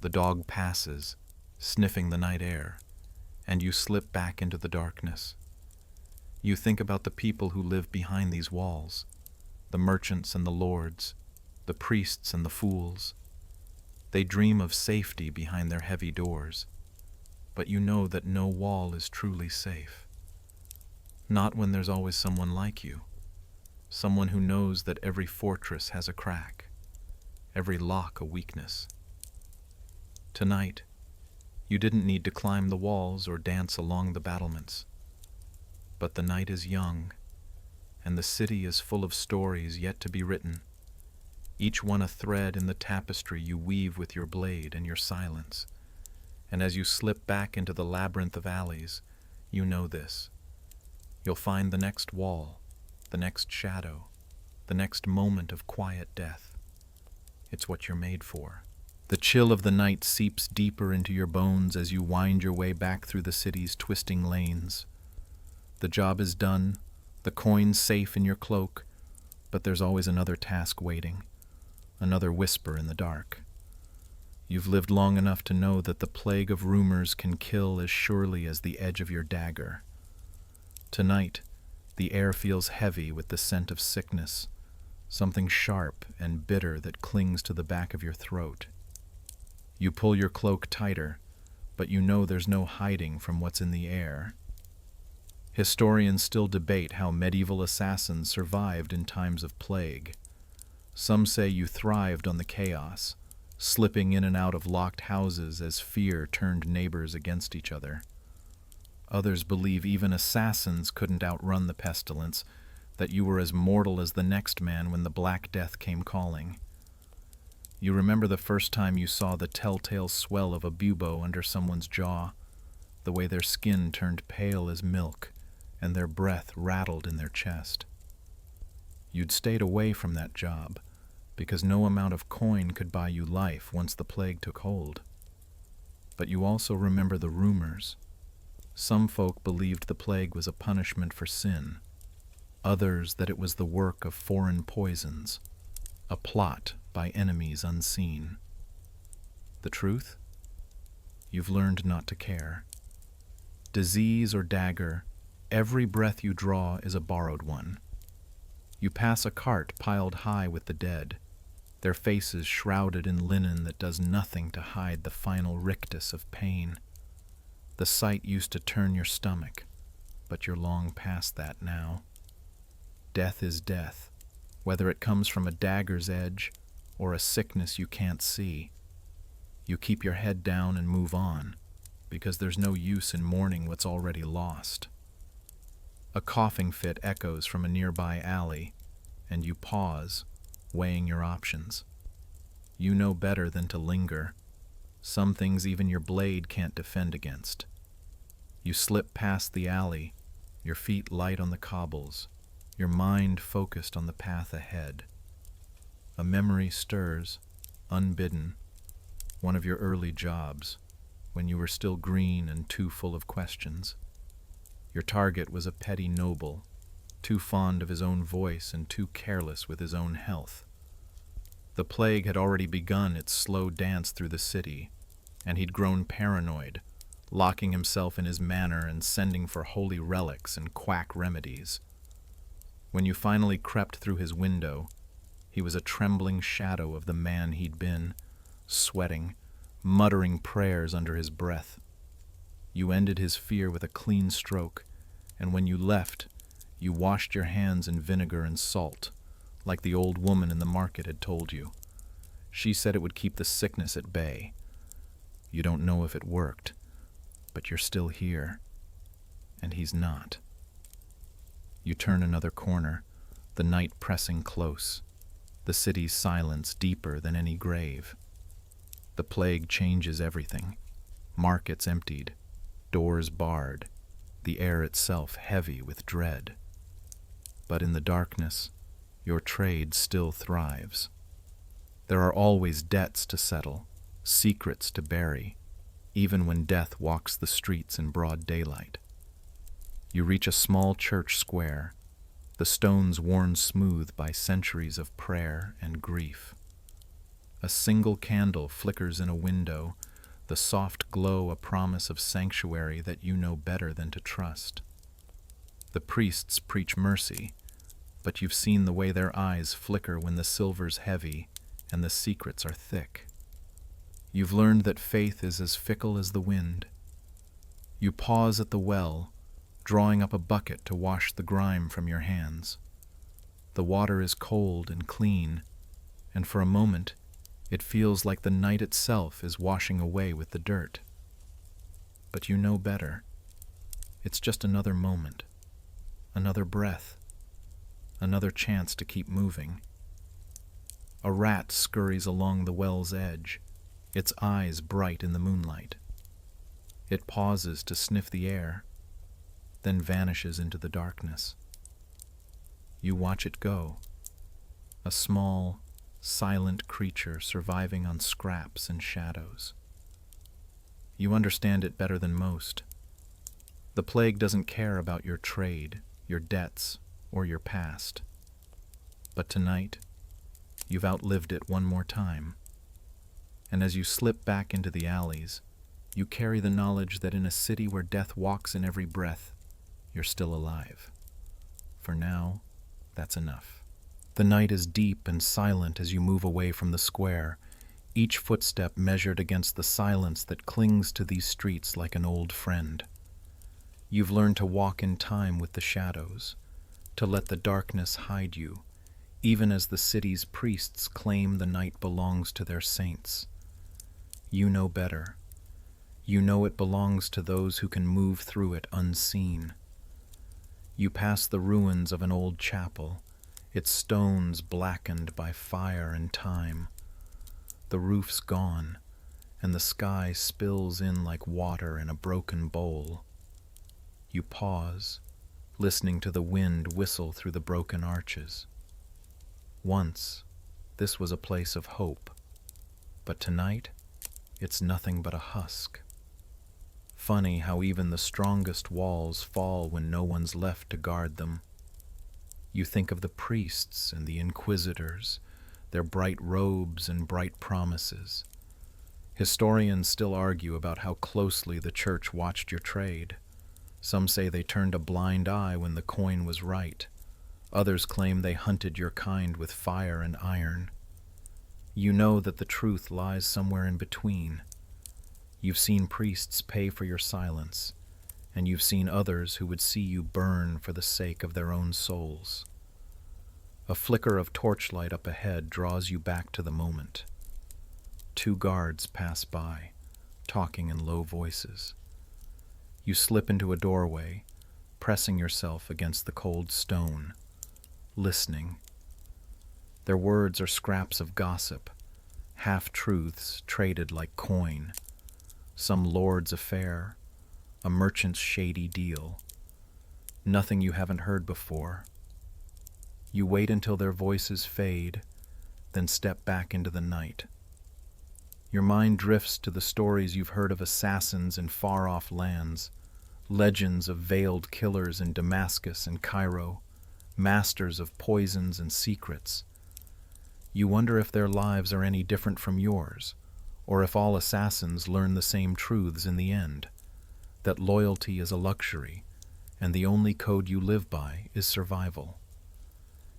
The dog passes, sniffing the night air, and you slip back into the darkness. You think about the people who live behind these walls, the merchants and the lords, the priests and the fools. They dream of safety behind their heavy doors, but you know that no wall is truly safe. Not when there's always someone like you, someone who knows that every fortress has a crack, every lock a weakness. Tonight, you didn't need to climb the walls or dance along the battlements. But the night is young, and the city is full of stories yet to be written, each one a thread in the tapestry you weave with your blade and your silence. And as you slip back into the labyrinth of alleys, You know this. You'll find the next wall, the next shadow, the next moment of quiet death. It's what you're made for. The chill of the night seeps deeper into your bones as you wind your way back through the city's twisting lanes. The job is done, the coin's safe in your cloak, but there's always another task waiting, another whisper in the dark. You've lived long enough to know that the plague of rumors can kill as surely as the edge of your dagger. Tonight, the air feels heavy with the scent of sickness, something sharp and bitter that clings to the back of your throat. You pull your cloak tighter, but you know there's no hiding from what's in the air. Historians still debate how medieval assassins survived in times of plague. Some say you thrived on the chaos, slipping in and out of locked houses as fear turned neighbors against each other. Others believe even assassins couldn't outrun the pestilence, that you were as mortal as the next man when the Black Death came calling. You remember the first time you saw the telltale swell of a bubo under someone's jaw, the way their skin turned pale as milk and their breath rattled in their chest. You'd stayed away from that job because no amount of coin could buy you life once the plague took hold. But you also remember the rumors. Some folk believed the plague was a punishment for sin, others that it was the work of foreign poisons, a plot by enemies unseen. The truth? You've learned not to care. Disease or dagger, every breath you draw is a borrowed one. You pass a cart piled high with the dead, their faces shrouded in linen that does nothing to hide the final rictus of pain. The sight used to turn your stomach, but you're long past that now. Death is death, whether it comes from a dagger's edge or a sickness you can't see. You keep your head down and move on, because there's no use in mourning what's already lost. A coughing fit echoes from a nearby alley, and you pause, weighing your options. You know better than to linger. Some things even your blade can't defend against. You slip past the alley, your feet light on the cobbles, your mind focused on the path ahead. A memory stirs, unbidden, one of your early jobs, when you were still green and too full of questions. Your target was a petty noble, too fond of his own voice and too careless with his own health. The plague had already begun its slow dance through the city, and he'd grown paranoid, locking himself in his manor and sending for holy relics and quack remedies. When you finally crept through his window, he was a trembling shadow of the man he'd been, sweating, muttering prayers under his breath. You ended his fear with a clean stroke, and when you left, you washed your hands in vinegar and salt, like the old woman in the market had told you. She said it would keep the sickness at bay. You don't know if it worked, but you're still here, and he's not. You turn another corner, the night pressing close, the city's silence deeper than any grave. The plague changes everything. Markets emptied, doors barred, the air itself heavy with dread. But in the darkness, your trade still thrives. There are always debts to settle, secrets to bury, even when death walks the streets in broad daylight. You reach a small church square, the stones worn smooth by centuries of prayer and grief. A single candle flickers in a window, the soft glow a promise of sanctuary that you know better than to trust. The priests preach mercy, but you've seen the way their eyes flicker when the silver's heavy and the secrets are thick. You've learned that faith is as fickle as the wind. You pause at the well, drawing up a bucket to wash the grime from your hands. The water is cold and clean, and for a moment, it feels like the night itself is washing away with the dirt. But you know better. It's just another moment, another breath, another chance to keep moving. A rat scurries along the well's edge, its eyes bright in the moonlight. It pauses to sniff the air, then vanishes into the darkness. You watch it go, a small, silent creature surviving on scraps and shadows. You understand it better than most. The plague doesn't care about your trade, your debts, or your past. But tonight, you've outlived it one more time. And as you slip back into the alleys, you carry the knowledge that in a city where death walks in every breath, you're still alive. For now, that's enough. The night is deep and silent as you move away from the square, each footstep measured against the silence that clings to these streets like an old friend. You've learned to walk in time with the shadows, to let the darkness hide you, even as the city's priests claim the night belongs to their saints. You know better. You know it belongs to those who can move through it unseen. You pass the ruins of an old chapel, its stones blackened by fire and time. The roof's gone, and the sky spills in like water in a broken bowl. You pause, listening to the wind whistle through the broken arches. Once, this was a place of hope, but tonight, it's nothing but a husk. Funny how even the strongest walls fall when no one's left to guard them. You think of the priests and the inquisitors, their bright robes and bright promises. Historians still argue about how closely the church watched your trade. Some say they turned a blind eye when the coin was right. Others claim they hunted your kind with fire and iron. You know that the truth lies somewhere in between. You've seen priests pay for your silence, and you've seen others who would see you burn for the sake of their own souls. A flicker of torchlight up ahead draws you back to the moment. 2 guards pass by, talking in low voices. You slip into a doorway, pressing yourself against the cold stone, listening. Their words are scraps of gossip, half-truths traded like coin. Some lord's affair, a merchant's shady deal. Nothing you haven't heard before. You wait until their voices fade, then step back into the night. Your mind drifts to the stories you've heard of assassins in far-off lands, legends of veiled killers in Damascus and Cairo, masters of poisons and secrets. You wonder if their lives are any different from yours, or if all assassins learn the same truths in the end, that loyalty is a luxury, and the only code you live by is survival.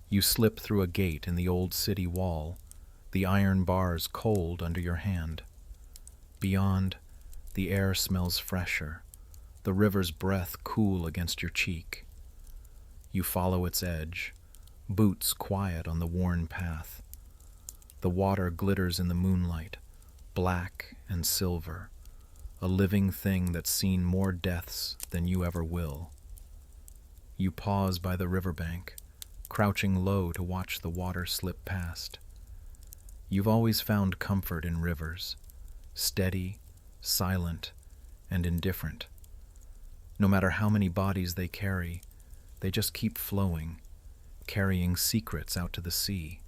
You slip through a gate in the old city wall, the iron bars cold under your hand. Beyond, the air smells fresher, the river's breath cool against your cheek. You follow its edge, boots quiet on the worn path. The water glitters in the moonlight, black and silver, a living thing that's seen more deaths than you ever will. You pause by the riverbank, crouching low to watch the water slip past. You've always found comfort in rivers, steady, silent, and indifferent. No matter how many bodies they carry, they just keep flowing, carrying secrets out to the sea.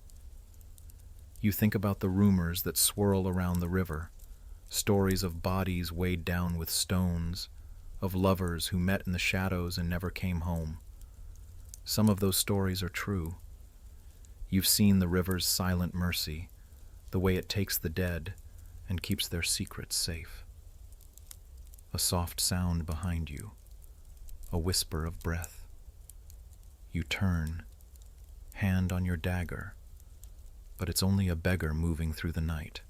You think about the rumors that swirl around the river, stories of bodies weighed down with stones, of lovers who met in the shadows and never came home. Some of those stories are true. You've seen the river's silent mercy, the way it takes the dead and keeps their secrets safe. A soft sound behind you, a whisper of breath. You turn, hand on your dagger, but it's only a beggar moving through the night,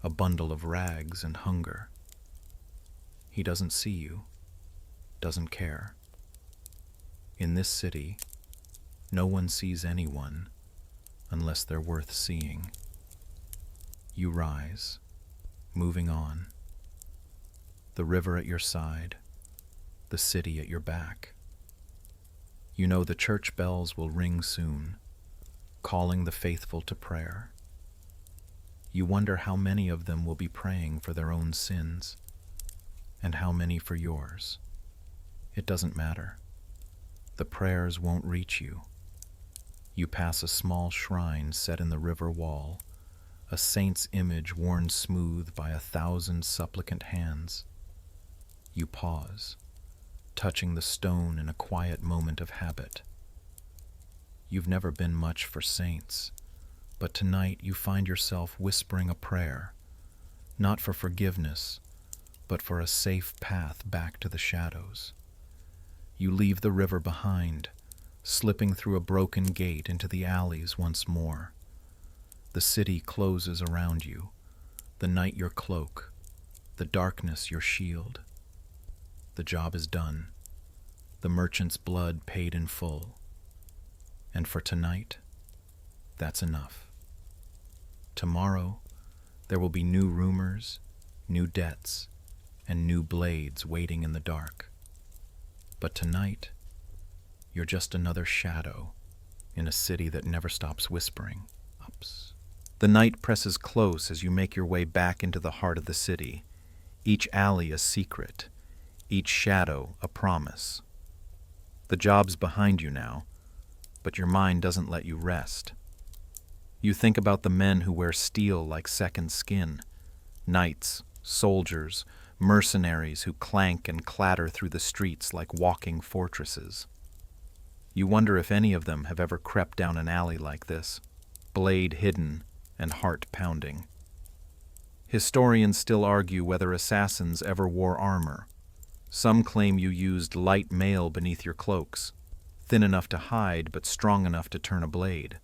a bundle of rags and hunger. He doesn't see you, doesn't care. In this city, no one sees anyone unless they're worth seeing. You rise, moving on. The river at your side, the city at your back. You know the church bells will ring soon, calling the faithful to prayer. You wonder how many of them will be praying for their own sins, and how many for yours. It doesn't matter. The prayers won't reach you. You pass a small shrine set in the river wall, a saint's image worn smooth by 1,000 supplicant hands. You pause, touching the stone in a quiet moment of habit. You've never been much for saints, but tonight you find yourself whispering a prayer, not for forgiveness, but for a safe path back to the shadows. You leave the river behind, slipping through a broken gate into the alleys once more. The city closes around you, the night your cloak, the darkness your shield. The job is done, the merchant's blood paid in full. And for tonight, that's enough. Tomorrow, there will be new rumors, new debts, and new blades waiting in the dark. But tonight, you're just another shadow in a city that never stops whispering. Ups. The night presses close as you make your way back into the heart of the city, each alley a secret, each shadow a promise. The job's behind you now, but your mind doesn't let you rest. You think about the men who wear steel like second skin, knights, soldiers, mercenaries who clank and clatter through the streets like walking fortresses. You wonder if any of them have ever crept down an alley like this, blade hidden and heart pounding. Historians still argue whether assassins ever wore armor. Some claim you used light mail beneath your cloaks, thin enough to hide but strong enough to turn a blade.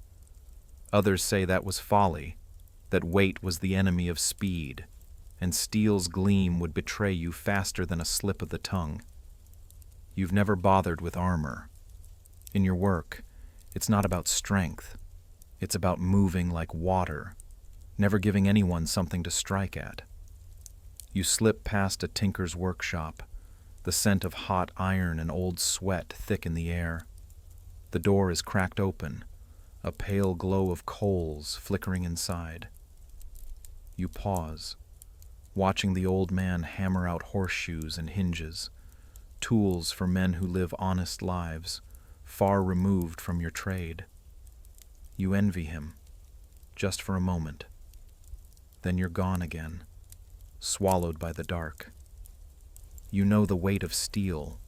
Others say that was folly, that weight was the enemy of speed, and steel's gleam would betray you faster than a slip of the tongue. You've never bothered with armor. In your work, it's not about strength. It's about moving like water, never giving anyone something to strike at. You slip past a tinker's workshop, the scent of hot iron and old sweat thick in the air. The door is cracked open, a pale glow of coals flickering inside. You pause, watching the old man hammer out horseshoes and hinges, tools for men who live honest lives, far removed from your trade. You envy him, just for a moment. Then you're gone again, swallowed by the dark. You know the weight of steel,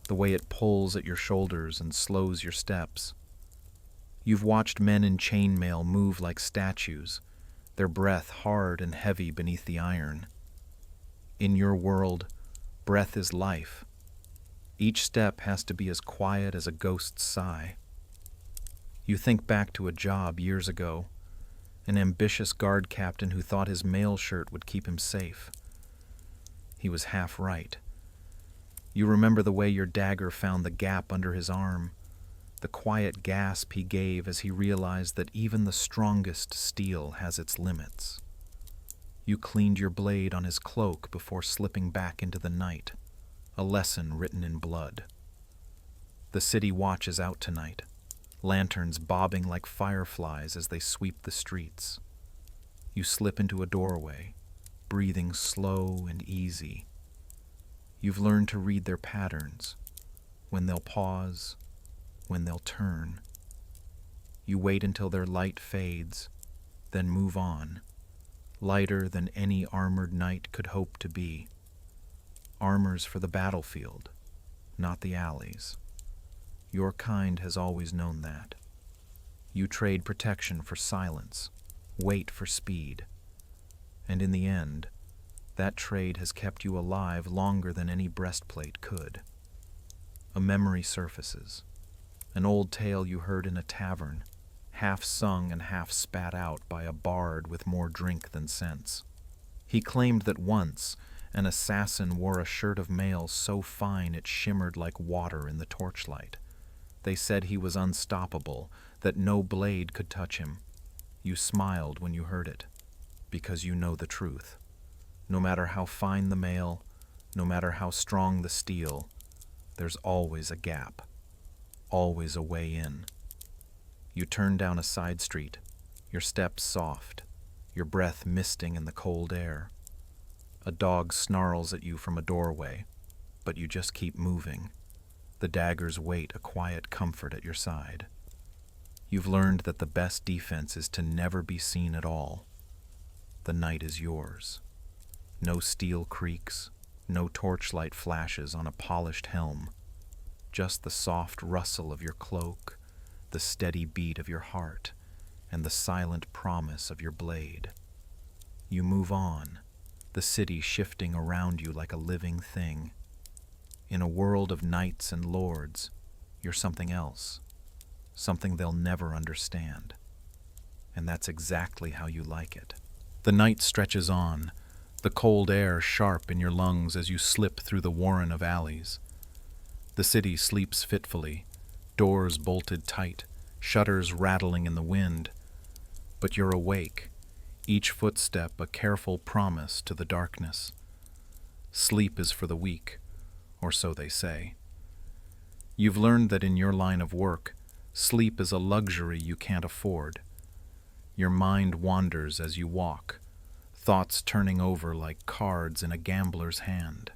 the way it pulls at your shoulders and slows your steps. You've watched men in chainmail move like statues, their breath hard and heavy beneath the iron. In your world, breath is life. Each step has to be as quiet as a ghost's sigh. You think back to a job years ago, an ambitious guard captain who thought his mail shirt would keep him safe. He was half right. You remember the way your dagger found the gap under his arm, the quiet gasp he gave as he realized that even the strongest steel has its limits. You cleaned your blade on his cloak before slipping back into the night, a lesson written in blood. The city watches out tonight, lanterns bobbing like fireflies as they sweep the streets. You slip into a doorway, breathing slow and easy. You've learned to read their patterns, when they'll pause, when they'll turn. You wait until their light fades, then move on, lighter than any armored knight could hope to be. Armor's for the battlefield, not the alleys. Your kind has always known that. You trade protection for silence, wait for speed. And in the end, that trade has kept you alive longer than any breastplate could. A memory surfaces, an old tale you heard in a tavern, half sung and half spat out by a bard with more drink than sense. He claimed that once an assassin wore a shirt of mail so fine it shimmered like water in the torchlight. They said he was unstoppable, that no blade could touch him. You smiled when you heard it, because you know the truth. No matter how fine the mail, no matter how strong the steel, there's always a gap, always a way in. You turn down a side street, your steps soft, your breath misting in the cold air. A dog snarls at you from a doorway, but you just keep moving, the daggers wait a quiet comfort at your side. You've learned that the best defense is to never be seen at all. The night is yours. No steel creaks, no torchlight flashes on a polished helm, just the soft rustle of your cloak, the steady beat of your heart, and the silent promise of your blade. You move on, the city shifting around you like a living thing. In a world of knights and lords, you're something else, something they'll never understand. And that's exactly how you like it. The night stretches on, the cold air sharp in your lungs as you slip through the warren of alleys. The city sleeps fitfully, doors bolted tight, shutters rattling in the wind. But you're awake, each footstep a careful promise to the darkness. Sleep is for the weak, or so they say. You've learned that in your line of work, sleep is a luxury you can't afford. Your mind wanders as you walk, thoughts turning over like cards in a gambler's hand.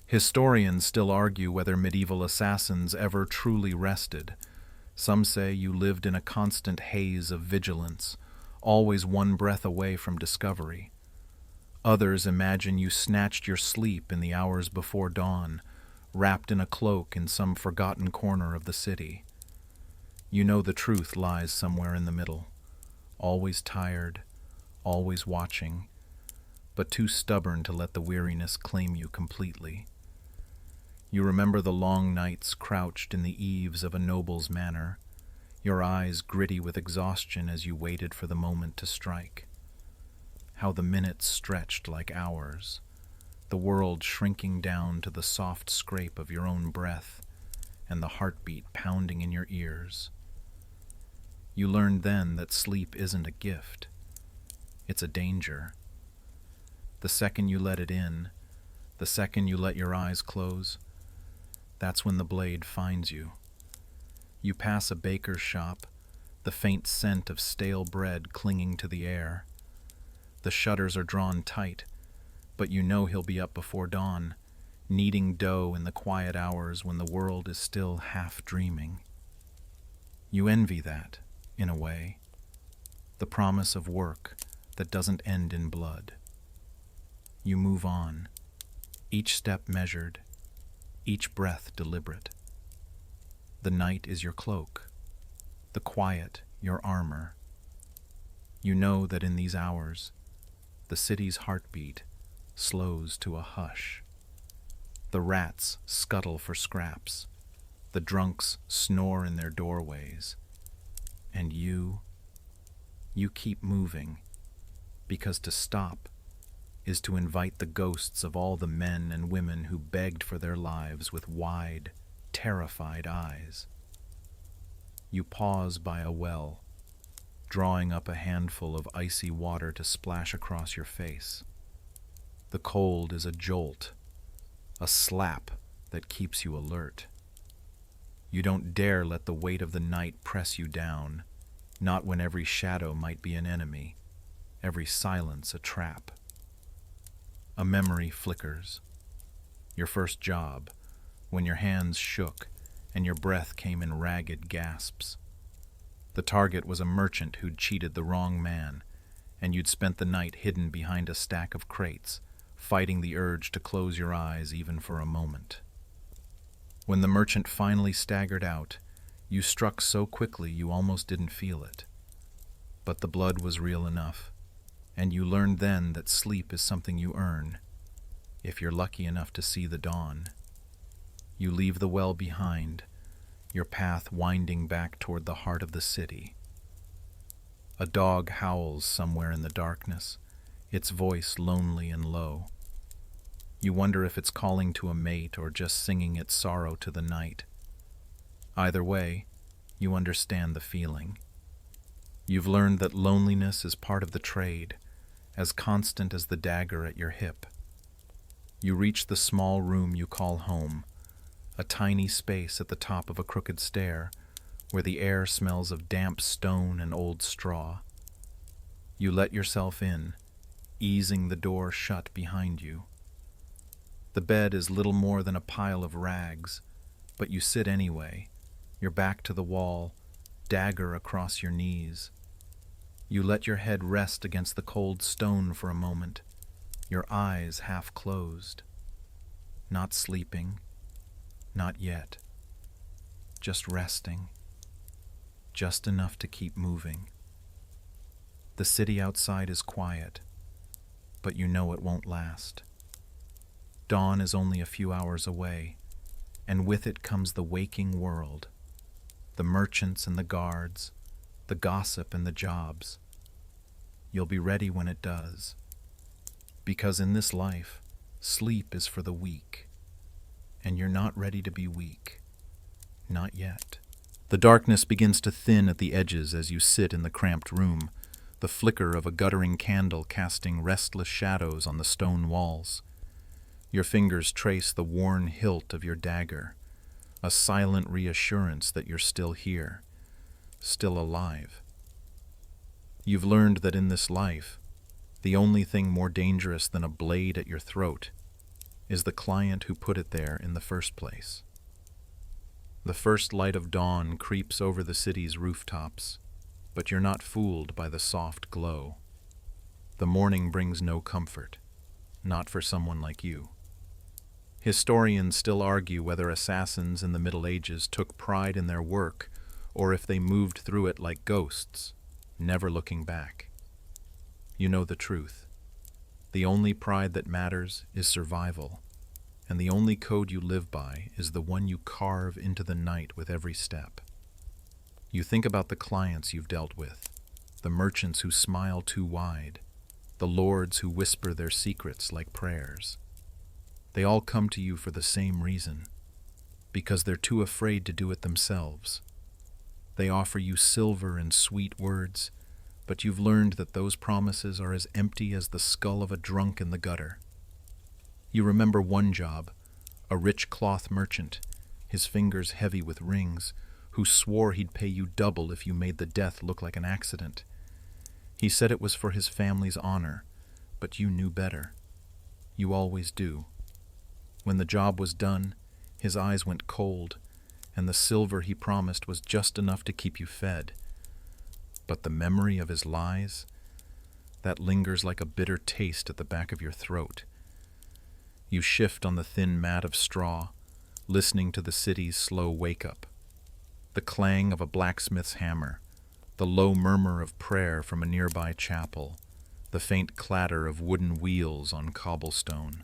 Historians still argue whether medieval assassins ever truly rested. Some say you lived in a constant haze of vigilance, always one breath away from discovery. Others imagine you snatched your sleep in the hours before dawn, wrapped in a cloak in some forgotten corner of the city. You know the truth lies somewhere in the middle, always tired, always watching, but too stubborn to let the weariness claim you completely. You remember the long nights crouched in the eaves of a noble's manor, your eyes gritty with exhaustion as you waited for the moment to strike. How the minutes stretched like hours, the world shrinking down to the soft scrape of your own breath and the heartbeat pounding in your ears. You learned then that sleep isn't a gift, it's a danger. The second you let it in, the second you let your eyes close, that's when the blade finds you. You pass a baker's shop, the faint scent of stale bread clinging to the air. The shutters are drawn tight, but you know he'll be up before dawn, kneading dough in the quiet hours when the world is still half dreaming. You envy that, in a way, the promise of work that doesn't end in blood. You move on, each step measured, each breath deliberate. The night is your cloak, the quiet your armor. You know that in these hours, the city's heartbeat slows to a hush. The rats scuttle for scraps, the drunks snore in their doorways, and you keep moving, because to stop is to invite the ghosts of all the men and women who begged for their lives with wide, terrified eyes. You pause by a well, drawing up a handful of icy water to splash across your face. The cold is a jolt, a slap that keeps you alert. You don't dare let the weight of the night press you down, not when every shadow might be an enemy, every silence a trap. A memory flickers. Your first job, when your hands shook and your breath came in ragged gasps. The target was a merchant who'd cheated the wrong man, and you'd spent the night hidden behind a stack of crates, fighting the urge to close your eyes even for a moment. When the merchant finally staggered out, you struck so quickly you almost didn't feel it. But the blood was real enough, and you learned then that sleep is something you earn, if you're lucky enough to see the dawn. You leave the well behind, your path winding back toward the heart of the city. A dog howls somewhere in the darkness, its voice lonely and low. You wonder if it's calling to a mate or just singing its sorrow to the night. Either way, you understand the feeling. You've learned that loneliness is part of the trade, as constant as the dagger at your hip. You reach the small room you call home, a tiny space at the top of a crooked stair, where the air smells of damp stone and old straw. You let yourself in, easing the door shut behind you. The bed is little more than a pile of rags, But you sit anyway, your back to the wall, dagger across your knees. You let your head rest against the cold stone for a moment, your eyes half closed. Not sleeping, not yet. Just resting, just enough to keep moving. The city outside is quiet, but you know it won't last. Dawn is only a few hours away, and with it comes the waking world, the merchants and the guards, the gossip and the jobs. You'll be ready when it does, because in this life, sleep is for the weak, and you're not ready to be weak. Not yet. The darkness begins to thin at the edges as you sit in the cramped room, the flicker of a guttering candle casting restless shadows on the stone walls. Your fingers trace the worn hilt of your dagger, a silent reassurance that you're still here, still alive. You've learned that in this life, the only thing more dangerous than a blade at your throat is the client who put it there in the first place. The first light of dawn creeps over the city's rooftops, but you're not fooled by the soft glow. The morning brings no comfort, not for someone like you. Historians still argue whether assassins in the Middle Ages took pride in their work or if they moved through it like ghosts, never looking back. You know the truth. The only pride that matters is survival, and the only code you live by is the one you carve into the night with every step. You think about the clients you've dealt with, the merchants who smile too wide, the lords who whisper their secrets like prayers. They all come to you for the same reason, because they're too afraid to do it themselves. They offer you silver and sweet words, but you've learned that those promises are as empty as the skull of a drunk in the gutter. You remember one job, a rich cloth merchant, his fingers heavy with rings, who swore he'd pay you double if you made the death look like an accident. He said it was for his family's honor, but you knew better. You always do. When the job was done, his eyes went cold, and the silver he promised was just enough to keep you fed. But the memory of his lies, that lingers like a bitter taste at the back of your throat. You shift on the thin mat of straw, listening to the city's slow wake-up. The clang of a blacksmith's hammer, the low murmur of prayer from a nearby chapel, the faint clatter of wooden wheels on cobblestone.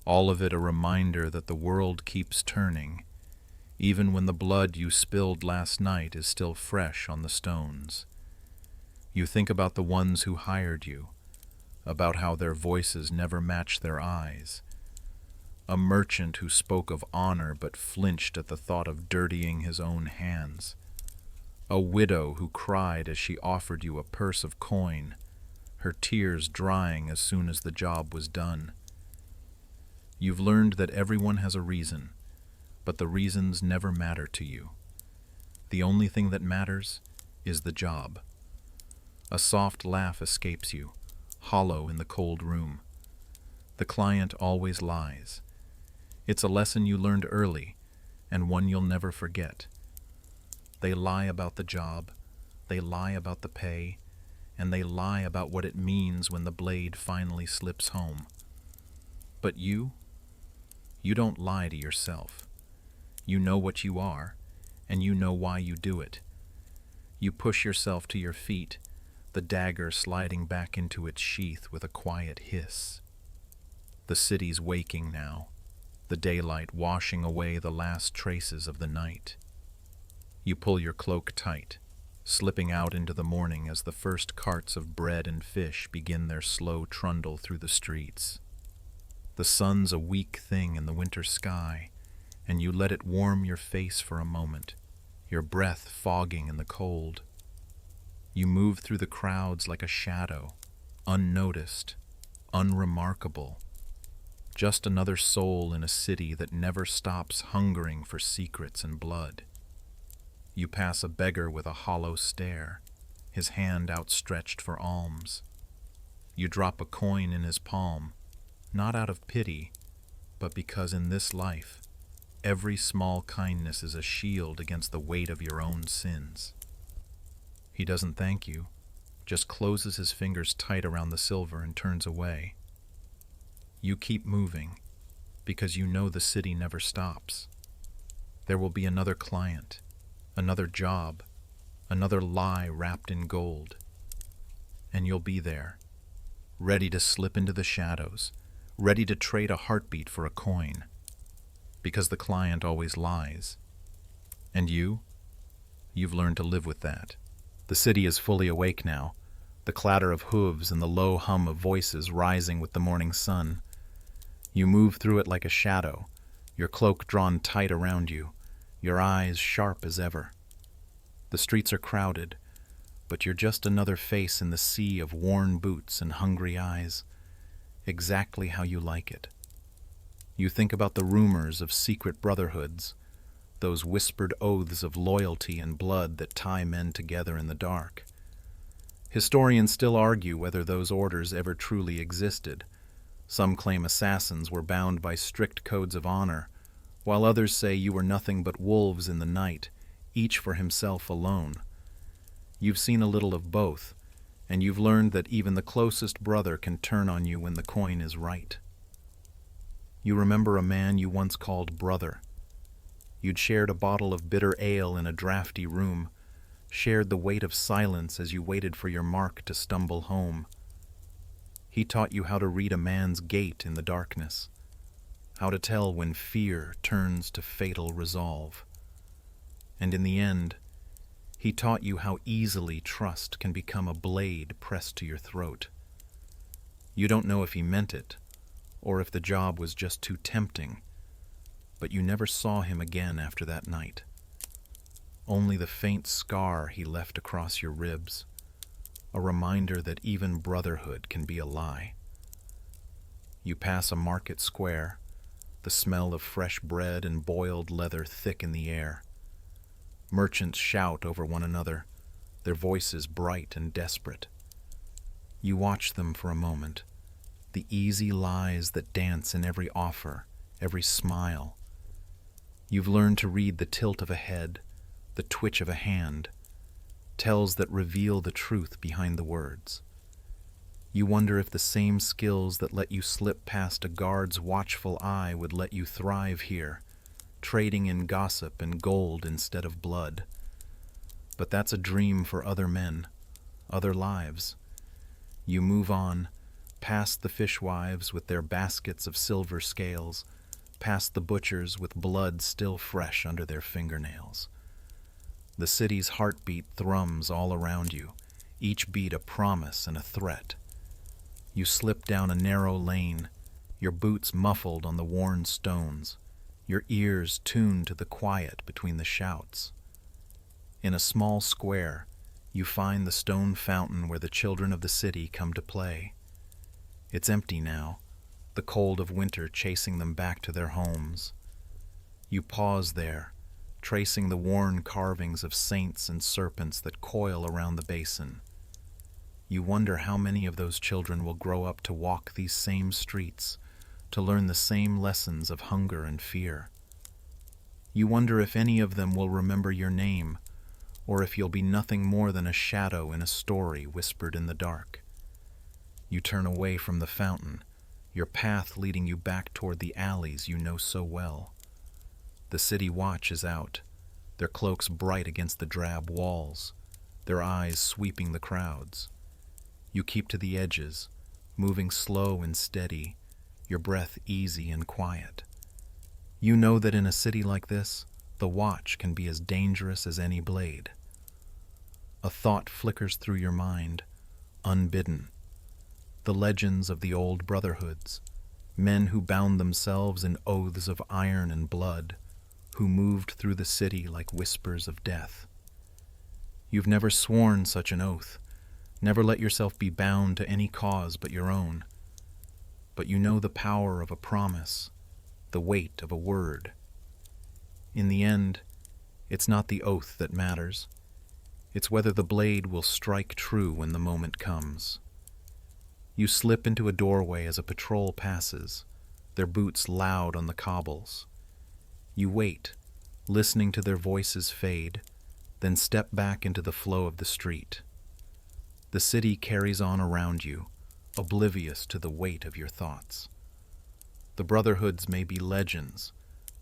All of it a reminder that the world keeps turning, even when the blood you spilled last night is still fresh on the stones. You think about the ones who hired you, about how their voices never match their eyes. A merchant who spoke of honor but flinched at the thought of dirtying his own hands. A widow who cried as she offered you a purse of coin, her tears drying as soon as the job was done. You've learned that everyone has a reason, but the reasons never matter to you. The only thing that matters is the job. A soft laugh escapes you, hollow in the cold room. The client always lies. It's a lesson you learned early, and one you'll never forget. They lie about the job, they lie about the pay, and they lie about what it means when the blade finally slips home. But you don't lie to yourself. You know what you are, and you know why you do it. You push yourself to your feet, the dagger sliding back into its sheath with a quiet hiss. The city's waking now, the daylight washing away the last traces of the night. You pull your cloak tight, slipping out into the morning as the first carts of bread and fish begin their slow trundle through the streets. The sun's a weak thing in the winter sky, and you let it warm your face for a moment, your breath fogging in the cold. You move through the crowds like a shadow, unnoticed, unremarkable, just another soul in a city that never stops hungering for secrets and blood. You pass a beggar with a hollow stare, his hand outstretched for alms. You drop a coin in his palm, not out of pity, but because in this life, Every small kindness is a shield against the weight of your own sins. He doesn't thank you, just closes his fingers tight around the silver and turns away. You keep moving, because you know the city never stops. There will be another client, another job, another lie wrapped in gold. And you'll be there, ready to slip into the shadows, ready to trade a heartbeat for a coin, because the client always lies. And you've learned to live with that. The city is fully awake now, the clatter of hooves and the low hum of voices rising with the morning sun. You move through it like a shadow, your cloak drawn tight around you, your eyes sharp as ever. The streets are crowded, but you're just another face in the sea of worn boots and hungry eyes, exactly how you like it. You think about the rumors of secret brotherhoods, those whispered oaths of loyalty and blood that tie men together in the dark. Historians still argue whether those orders ever truly existed. Some claim assassins were bound by strict codes of honor, while others say you were nothing but wolves in the night, each for himself alone. You've seen a little of both, and you've learned that even the closest brother can turn on you when the coin is right. You remember a man you once called brother. You'd shared a bottle of bitter ale in a drafty room, shared the weight of silence as you waited for your mark to stumble home. He taught you how to read a man's gait in the darkness, how to tell when fear turns to fatal resolve. And in the end, he taught you how easily trust can become a blade pressed to your throat. You don't know if he meant it, or if the job was just too tempting, but you never saw him again after that night. Only the faint scar he left across your ribs, a reminder that even brotherhood can be a lie. You pass a market square, the smell of fresh bread and boiled leather thick in the air. Merchants shout over one another, their voices bright and desperate. You watch them for a moment, the easy lies that dance in every offer, every smile. You've learned to read the tilt of a head, the twitch of a hand, tells that reveal the truth behind the words. You wonder if the same skills that let you slip past a guard's watchful eye would let you thrive here, trading in gossip and gold instead of blood. But that's a dream for other men, other lives. You move on, past the fishwives with their baskets of silver scales, past the butchers with blood still fresh under their fingernails. The city's heartbeat thrums all around you, each beat a promise and a threat. You slip down a narrow lane, your boots muffled on the worn stones, your ears tuned to the quiet between the shouts. In a small square, you find the stone fountain where the children of the city come to play. It's empty now, the cold of winter chasing them back to their homes. You pause there, tracing the worn carvings of saints and serpents that coil around the basin. You wonder how many of those children will grow up to walk these same streets, to learn the same lessons of hunger and fear. You wonder if any of them will remember your name, or if you'll be nothing more than a shadow in a story whispered in the dark. You turn away from the fountain, your path leading you back toward the alleys you know so well. The city watch is out, their cloaks bright against the drab walls, their eyes sweeping the crowds. You keep to the edges, moving slow and steady, your breath easy and quiet. You know that in a city like this, the watch can be as dangerous as any blade. A thought flickers through your mind, unbidden. The legends of the old brotherhoods, men who bound themselves in oaths of iron and blood, who moved through the city like whispers of death. You've never sworn such an oath, never let yourself be bound to any cause but your own. But you know the power of a promise, the weight of a word. In the end, it's not the oath that matters. It's whether the blade will strike true when the moment comes. You slip into a doorway as a patrol passes, their boots loud on the cobbles. You wait, listening to their voices fade, then step back into the flow of the street. The city carries on around you, oblivious to the weight of your thoughts. The brotherhoods may be legends,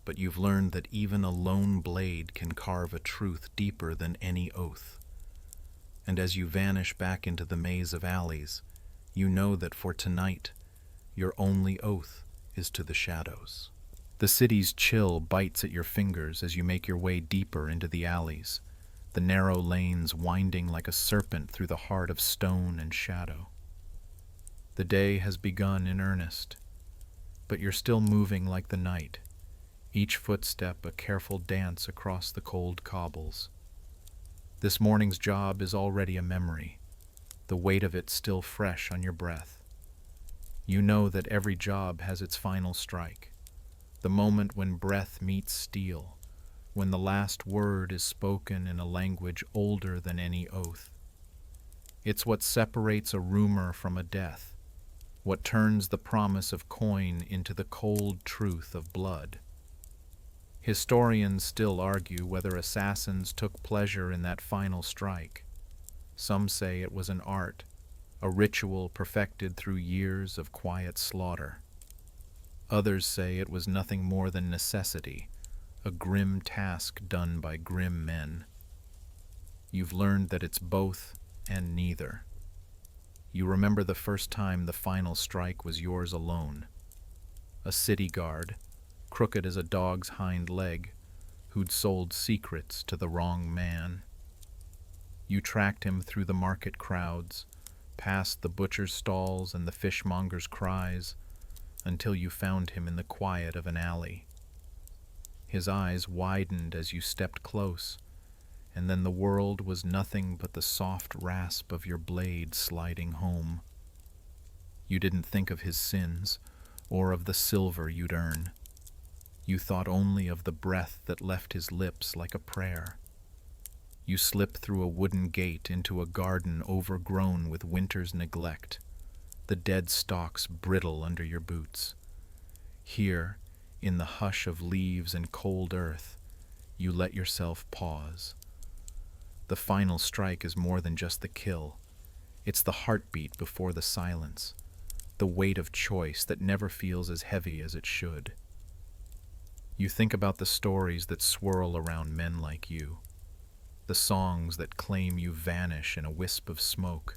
but you've learned that even a lone blade can carve a truth deeper than any oath. And as you vanish back into the maze of alleys, you know that for tonight, your only oath is to the shadows. The city's chill bites at your fingers as you make your way deeper into the alleys, the narrow lanes winding like a serpent through the heart of stone and shadow. The day has begun in earnest, but you're still moving like the night, each footstep a careful dance across the cold cobbles. This morning's job is already a memory, the weight of it still fresh on your breath. You know that every job has its final strike, the moment when breath meets steel, when the last word is spoken in a language older than any oath. It's what separates a rumor from a death, what turns the promise of coin into the cold truth of blood. Historians still argue whether assassins took pleasure in that final strike. Some say it was an art, a ritual perfected through years of quiet slaughter. Others say it was nothing more than necessity, a grim task done by grim men. You've learned that it's both and neither. You remember the first time the final strike was yours alone. A city guard, crooked as a dog's hind leg, who'd sold secrets to the wrong man. You tracked him through the market crowds, past the butcher's stalls and the fishmonger's cries, until you found him in the quiet of an alley. His eyes widened as you stepped close, and then the world was nothing but the soft rasp of your blade sliding home. You didn't think of his sins, or of the silver you'd earn. You thought only of the breath that left his lips like a prayer. You slipped through a wooden gate into a garden overgrown with winter's neglect, the dead stalks brittle under your boots. Here, in the hush of leaves and cold earth, you let yourself pause. The final strike is more than just the kill. It's the heartbeat before the silence, the weight of choice that never feels as heavy as it should. You think about the stories that swirl around men like you, the songs that claim you vanish in a wisp of smoke,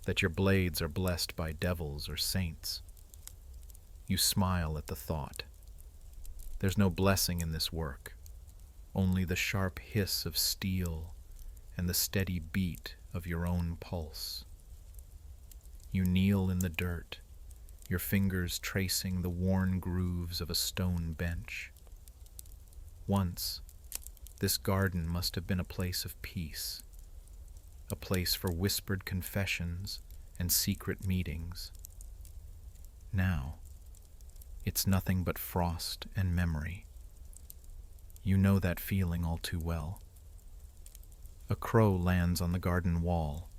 that your blades are blessed by devils or saints. You smile at the thought. There's no blessing in this work, only the sharp hiss of steel and the steady beat of your own pulse. You kneel in the dirt, your fingers tracing the worn grooves of a stone bench. Once, this garden must have been a place of peace, a place for whispered confessions and secret meetings. Now, it's nothing but frost and memory. You know that feeling all too well. A crow lands on the garden wall,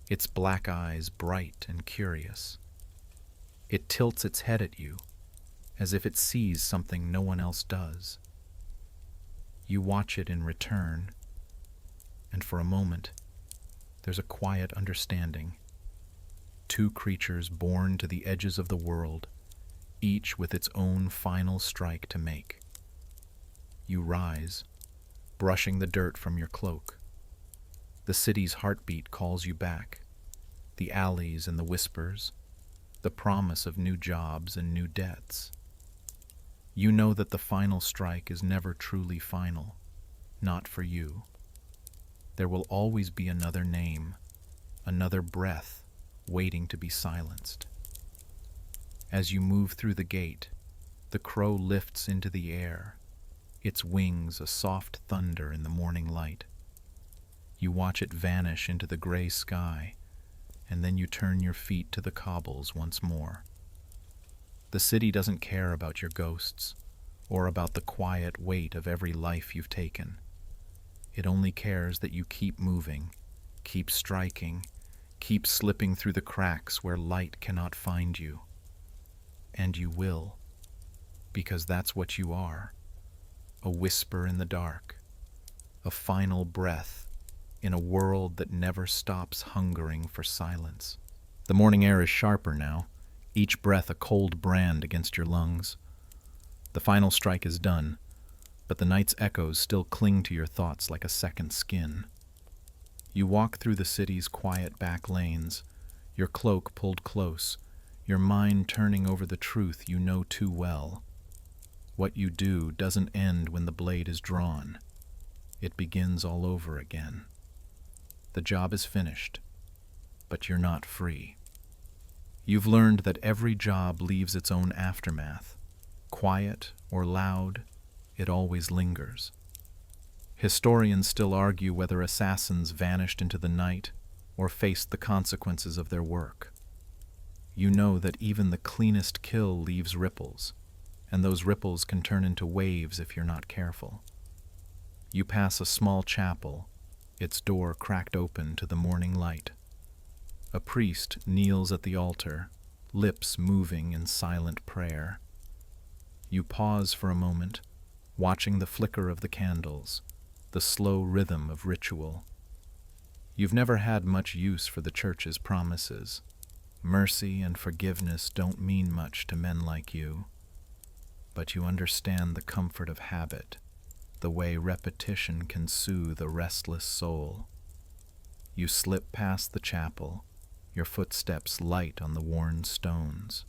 its black eyes bright and curious. It tilts its head at you, as if it sees something no one else does. You watch it in return, and for a moment, there's a quiet understanding. Two creatures born to the edges of the world, each with its own final strike to make. You rise, brushing the dirt from your cloak. The city's heartbeat calls you back, the alleys and the whispers, the promise of new jobs and new debts. You know that the final strike is never truly final, not for you. There will always be another name, another breath, waiting to be silenced. As you move through the gate, the crow lifts into the air, its wings a soft thunder in the morning light. You watch it vanish into the gray sky, and then you turn your feet to the cobbles once more. The city doesn't care about your ghosts, or about the quiet weight of every life you've taken. It only cares that you keep moving, keep striking, keep slipping through the cracks where light cannot find you. And you will, because that's what you are, a whisper in the dark, a final breath in a world that never stops hungering for silence. The morning air is sharper now, each breath a cold brand against your lungs. The final strike is done, but the night's echoes still cling to your thoughts like a second skin. You walk through the city's quiet back lanes, your cloak pulled close, your mind turning over the truth you know too well. What you do doesn't end when the blade is drawn. It begins all over again. The job is finished, but you're not free. You've learned that every job leaves its own aftermath. Quiet or loud, it always lingers. Historians still argue whether assassins vanished into the night or faced the consequences of their work. You know that even the cleanest kill leaves ripples, and those ripples can turn into waves if you're not careful. You pass a small chapel, its door cracked open to the morning light. A priest kneels at the altar, lips moving in silent prayer. You pause for a moment, watching the flicker of the candles, the slow rhythm of ritual. You've never had much use for the church's promises. Mercy and forgiveness don't mean much to men like you. But you understand the comfort of habit, the way repetition can soothe a restless soul. You slip past the chapel, your footsteps light on the worn stones.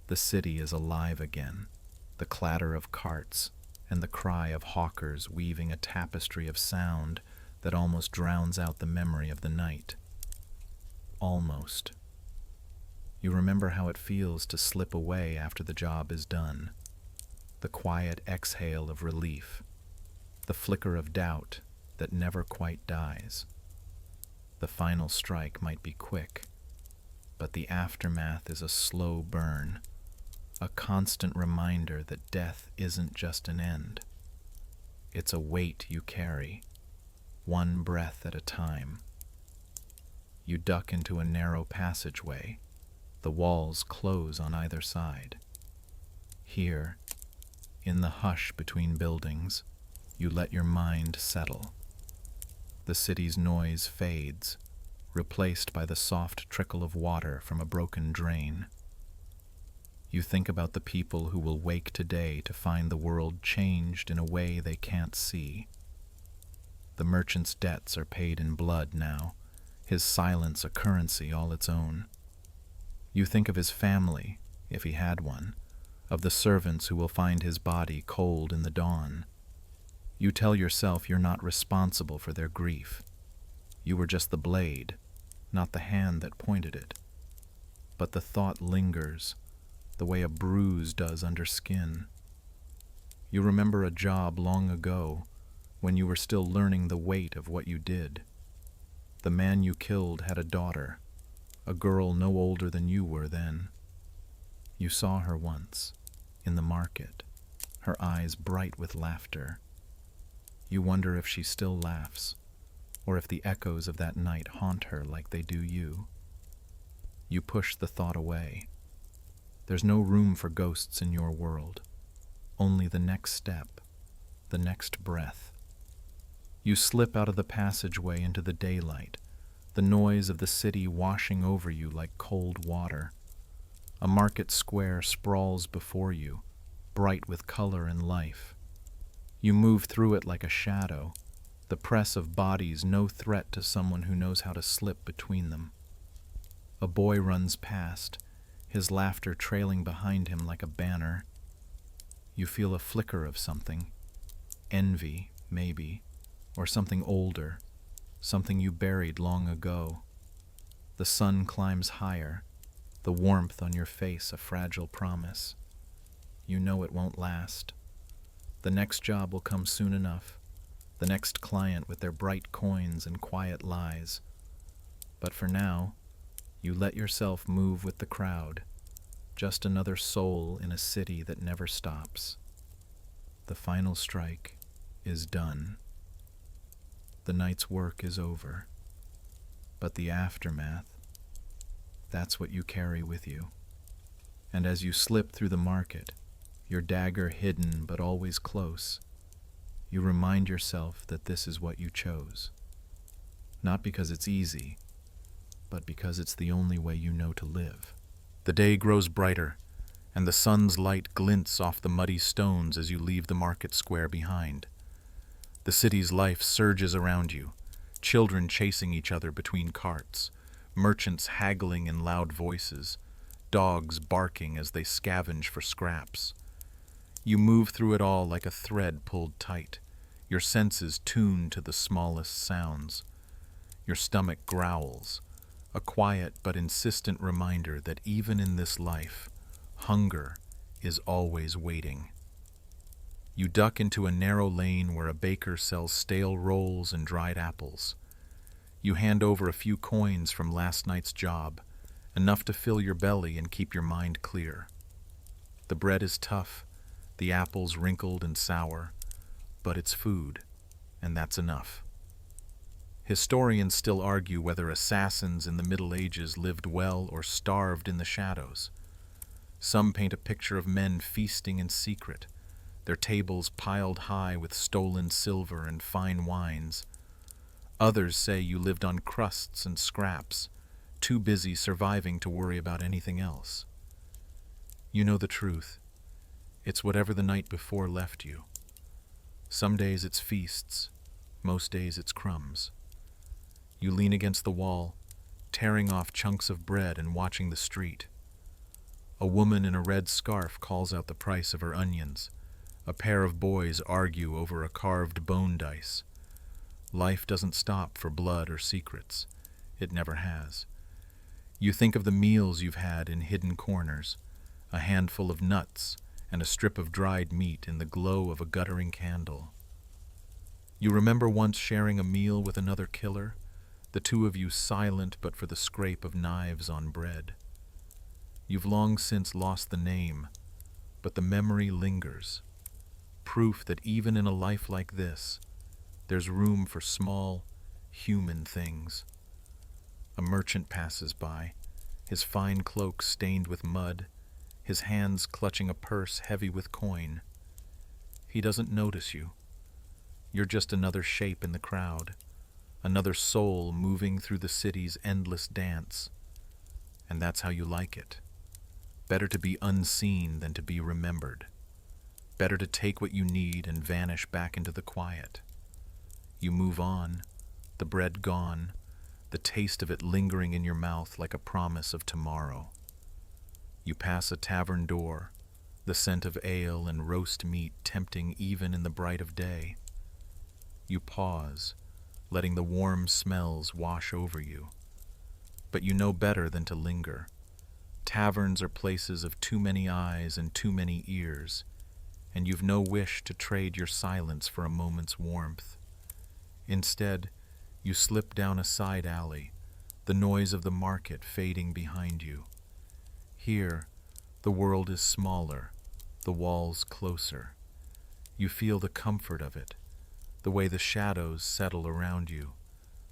The city is alive again, the clatter of carts and the cry of hawkers weaving a tapestry of sound that almost drowns out the memory of the night. Almost. You remember how it feels to slip away after the job is done. The quiet exhale of relief, the flicker of doubt that never quite dies. The final strike might be quick, but the aftermath is a slow burn, a constant reminder that death isn't just an end. It's a weight you carry, one breath at a time. You duck into a narrow passageway. The walls close on either side. Here, in the hush between buildings, you let your mind settle. The city's noise fades, replaced by the soft trickle of water from a broken drain. You think about the people who will wake today to find the world changed in a way they can't see. The merchant's debts are paid in blood now, his silence a currency all its own. You think of his family, if he had one, of the servants who will find his body cold in the dawn. You tell yourself you're not responsible for their grief. You were just the blade, not the hand that pointed it. But the thought lingers, the way a bruise does under skin. You remember a job long ago, when you were still learning the weight of what you did. The man you killed had a daughter, a girl no older than you were then. You saw her once, in the market, her eyes bright with laughter. You wonder if she still laughs, or if the echoes of that night haunt her like they do you. You push the thought away. There's no room for ghosts in your world, only the next step, the next breath. You slip out of the passageway into the daylight, the noise of the city washing over you like cold water. A market square sprawls before you, bright with color and life. You move through it like a shadow, the press of bodies no threat to someone who knows how to slip between them. A boy runs past, his laughter trailing behind him like a banner. You feel a flicker of something, envy, maybe, or something older, something you buried long ago. The sun climbs higher, the warmth on your face a fragile promise. You know it won't last. The next job will come soon enough, the next client with their bright coins and quiet lies. But for now, you let yourself move with the crowd, just another soul in a city that never stops. The final strike is done. The night's work is over. But the aftermath, that's what you carry with you. And as you slip through the market, your dagger hidden but always close, You remind yourself that this is what you chose, not because it's easy, but because it's the only way you know to live. The day grows brighter, and the sun's light glints off the muddy stones as you leave the market square behind. The city's life surges around you, children chasing each other between carts, merchants haggling in loud voices, dogs barking as they scavenge for scraps. You move through it all like a thread pulled tight, your senses tuned to the smallest sounds. Your stomach growls, a quiet but insistent reminder that even in this life, hunger is always waiting. You duck into a narrow lane where a baker sells stale rolls and dried apples. You hand over a few coins from last night's job, enough to fill your belly and keep your mind clear. The bread is tough, the apples wrinkled and sour, but it's food, and that's enough. Historians still argue whether assassins in the Middle Ages lived well or starved in the shadows. Some paint a picture of men feasting in secret, their tables piled high with stolen silver and fine wines. Others say you lived on crusts and scraps, too busy surviving to worry about anything else. You know the truth. It's whatever the night before left you. Some days it's feasts, most days it's crumbs. You lean against the wall, tearing off chunks of bread and watching the street. A woman in a red scarf calls out the price of her onions. A pair of boys argue over a carved bone dice. Life doesn't stop for blood or secrets. It never has. You think of the meals you've had in hidden corners, a handful of nuts and a strip of dried meat in the glow of a guttering candle. You remember once sharing a meal with another killer, the two of you silent but for the scrape of knives on bread. You've long since lost the name, but the memory lingers, proof that even in a life like this, there's room for small, human things. A merchant passes by, his fine cloak stained with mud, his hands clutching a purse heavy with coin. He doesn't notice you. You're just another shape in the crowd, another soul moving through the city's endless dance. And that's how you like it. Better to be unseen than to be remembered. Better to take what you need and vanish back into the quiet. You move on, the bread gone, the taste of it lingering in your mouth like a promise of tomorrow. You pass a tavern door, the scent of ale and roast meat tempting even in the bright of day. You pause, letting the warm smells wash over you. But you know better than to linger. Taverns are places of too many eyes and too many ears, and you've no wish to trade your silence for a moment's warmth. Instead, you slip down a side alley, the noise of the market fading behind you. Here, the world is smaller, the walls closer. You feel the comfort of it, the way the shadows settle around you,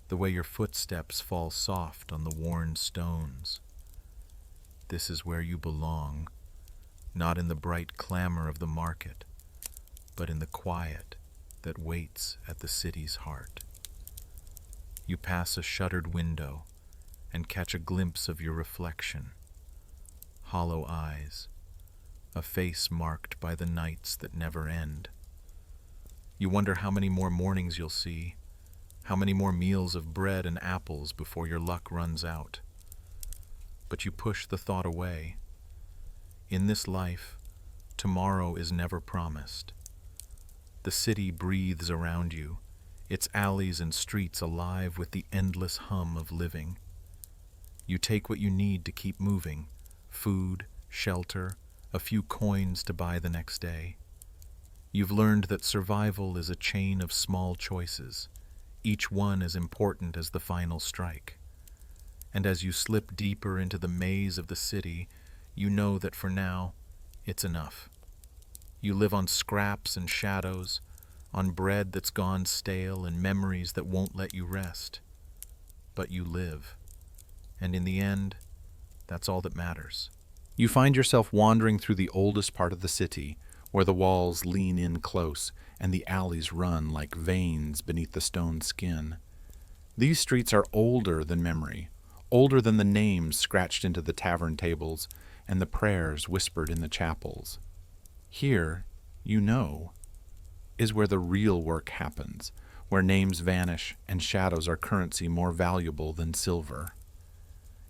the way your footsteps fall soft on the worn stones. This is where you belong, not in the bright clamor of the market, but in the quiet that waits at the city's heart. You pass a shuttered window and catch a glimpse of your reflection. Hollow eyes, a face marked by the nights that never end. You wonder how many more mornings you'll see, how many more meals of bread and apples before your luck runs out. But you push the thought away. In this life, tomorrow is never promised. The city breathes around you, its alleys and streets alive with the endless hum of living. You take what you need to keep moving, food, shelter, a few coins to buy the next day. You've learned that survival is a chain of small choices, each one as important as the final strike. And as you slip deeper into the maze of the city, you know that for now, it's enough. You live on scraps and shadows, on bread that's gone stale and memories that won't let you rest. But you live. And in the end, that's all that matters. You find yourself wandering through the oldest part of the city, where the walls lean in close and the alleys run like veins beneath the stone skin. These streets are older than memory, older than the names scratched into the tavern tables and the prayers whispered in the chapels. Here, you know, is where the real work happens, where names vanish and shadows are currency more valuable than silver.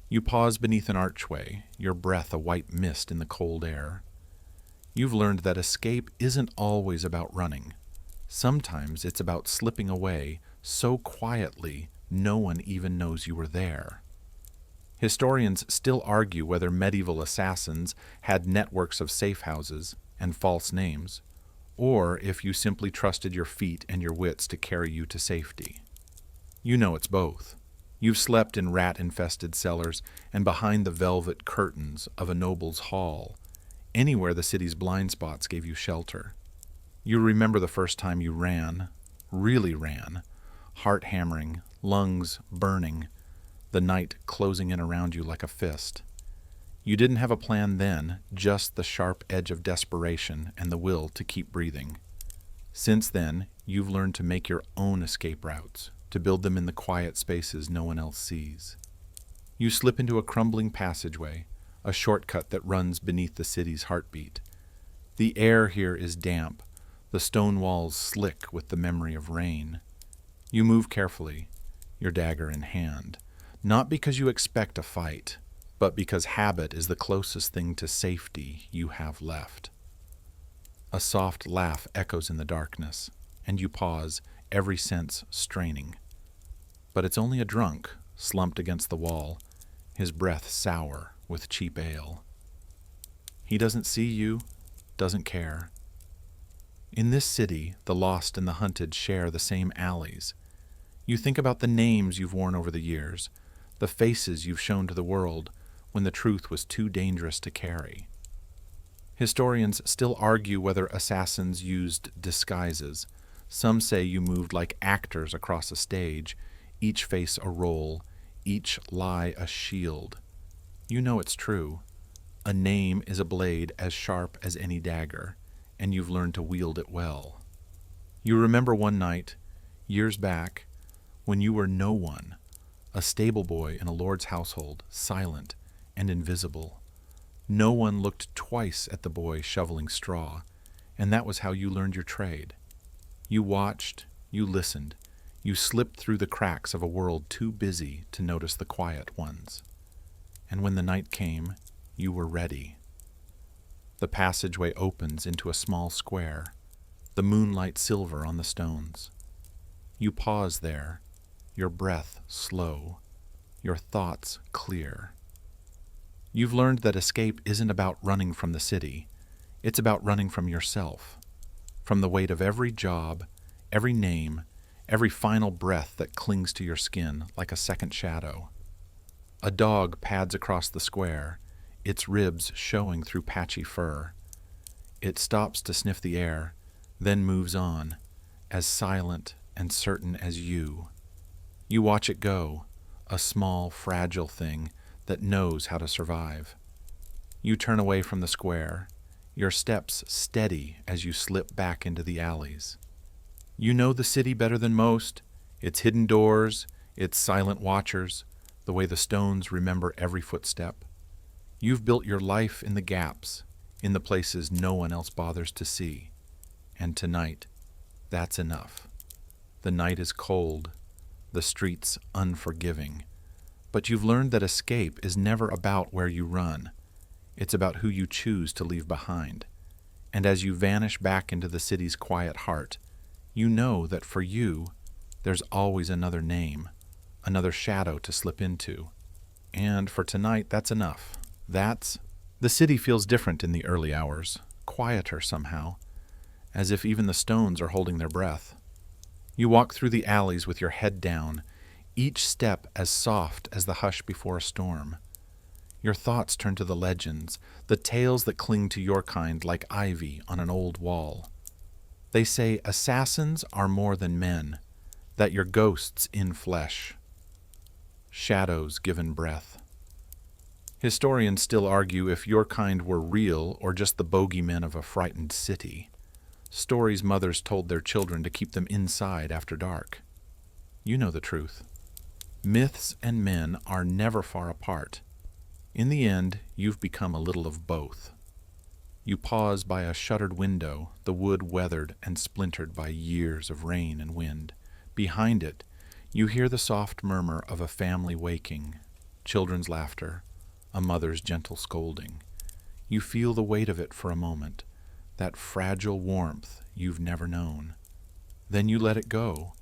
You pause beneath an archway, your breath a white mist in the cold air. You've learned that escape isn't always about running. Sometimes it's about slipping away so quietly no one even knows you were there. Historians still argue whether medieval assassins had networks of safe houses and false names, or if you simply trusted your feet and your wits to carry you to safety. You know it's both. You've slept in rat-infested cellars and behind the velvet curtains of a noble's hall, anywhere the city's blind spots gave you shelter. You remember the first time you ran, really ran, heart hammering, lungs burning, the night closing in around you like a fist. You didn't have a plan then, just the sharp edge of desperation and the will to keep breathing. Since then, you've learned to make your own escape routes, to build them in the quiet spaces no one else sees. You slip into a crumbling passageway, a shortcut that runs beneath the city's heartbeat. The air here is damp, the stone walls slick with the memory of rain. You move carefully, your dagger in hand, not because you expect a fight, but because habit is the closest thing to safety you have left. A soft laugh echoes in the darkness, and you pause, every sense straining. But it's only a drunk, slumped against the wall, his breath sour with cheap ale. He doesn't see you, doesn't care. In this city, the lost and the hunted share the same alleys. You think about the names you've worn over the years, the faces you've shown to the world when the truth was too dangerous to carry. Historians still argue whether assassins used disguises. Some say you moved like actors across a stage, each face a role, each lie a shield. You know it's true. A name is a blade as sharp as any dagger, and you've learned to wield it well. You remember one night, years back, when you were no one, a stable boy in a lord's household, silent and invisible. No one looked twice at the boy shoveling straw, and that was how you learned your trade. You watched, you listened, you slipped through the cracks of a world too busy to notice the quiet ones. And when the night came, you were ready. The passageway opens into a small square, the moonlight silver on the stones. You pause there, your breath slow, your thoughts clear. You've learned that escape isn't about running from the city. It's about running from yourself, from the weight of every job, every name, every final breath that clings to your skin like a second shadow. A dog pads across the square, its ribs showing through patchy fur. It stops to sniff the air, then moves on, as silent and certain as you. You watch it go, a small, fragile thing that knows how to survive. You turn away from the square, your steps steady as you slip back into the alleys. You know the city better than most, its hidden doors, its silent watchers, the way the stones remember every footstep. You've built your life in the gaps, in the places no one else bothers to see. And tonight, that's enough. The night is cold, the streets unforgiving. But you've learned that escape is never about where you run. It's about who you choose to leave behind. And as you vanish back into the city's quiet heart, you know that for you, there's always another name, another shadow to slip into. And for tonight, that's enough. The city feels different in the early hours, quieter somehow, as if even the stones are holding their breath. You walk through the alleys with your head down, each step as soft as the hush before a storm. Your thoughts turn to the legends, the tales that cling to your kind like ivy on an old wall. They say assassins are more than men, that you're ghosts in flesh, shadows given breath. Historians still argue if your kind were real or just the bogeymen of a frightened city. Stories mothers told their children to keep them inside after dark. You know the truth. Myths and men are never far apart. In the end, you've become a little of both. You pause by a shuttered window, the wood weathered and splintered by years of rain and wind. Behind it, you hear the soft murmur of a family waking, children's laughter, a mother's gentle scolding. You feel the weight of it for a moment, that fragile warmth you've never known. Then you let it go,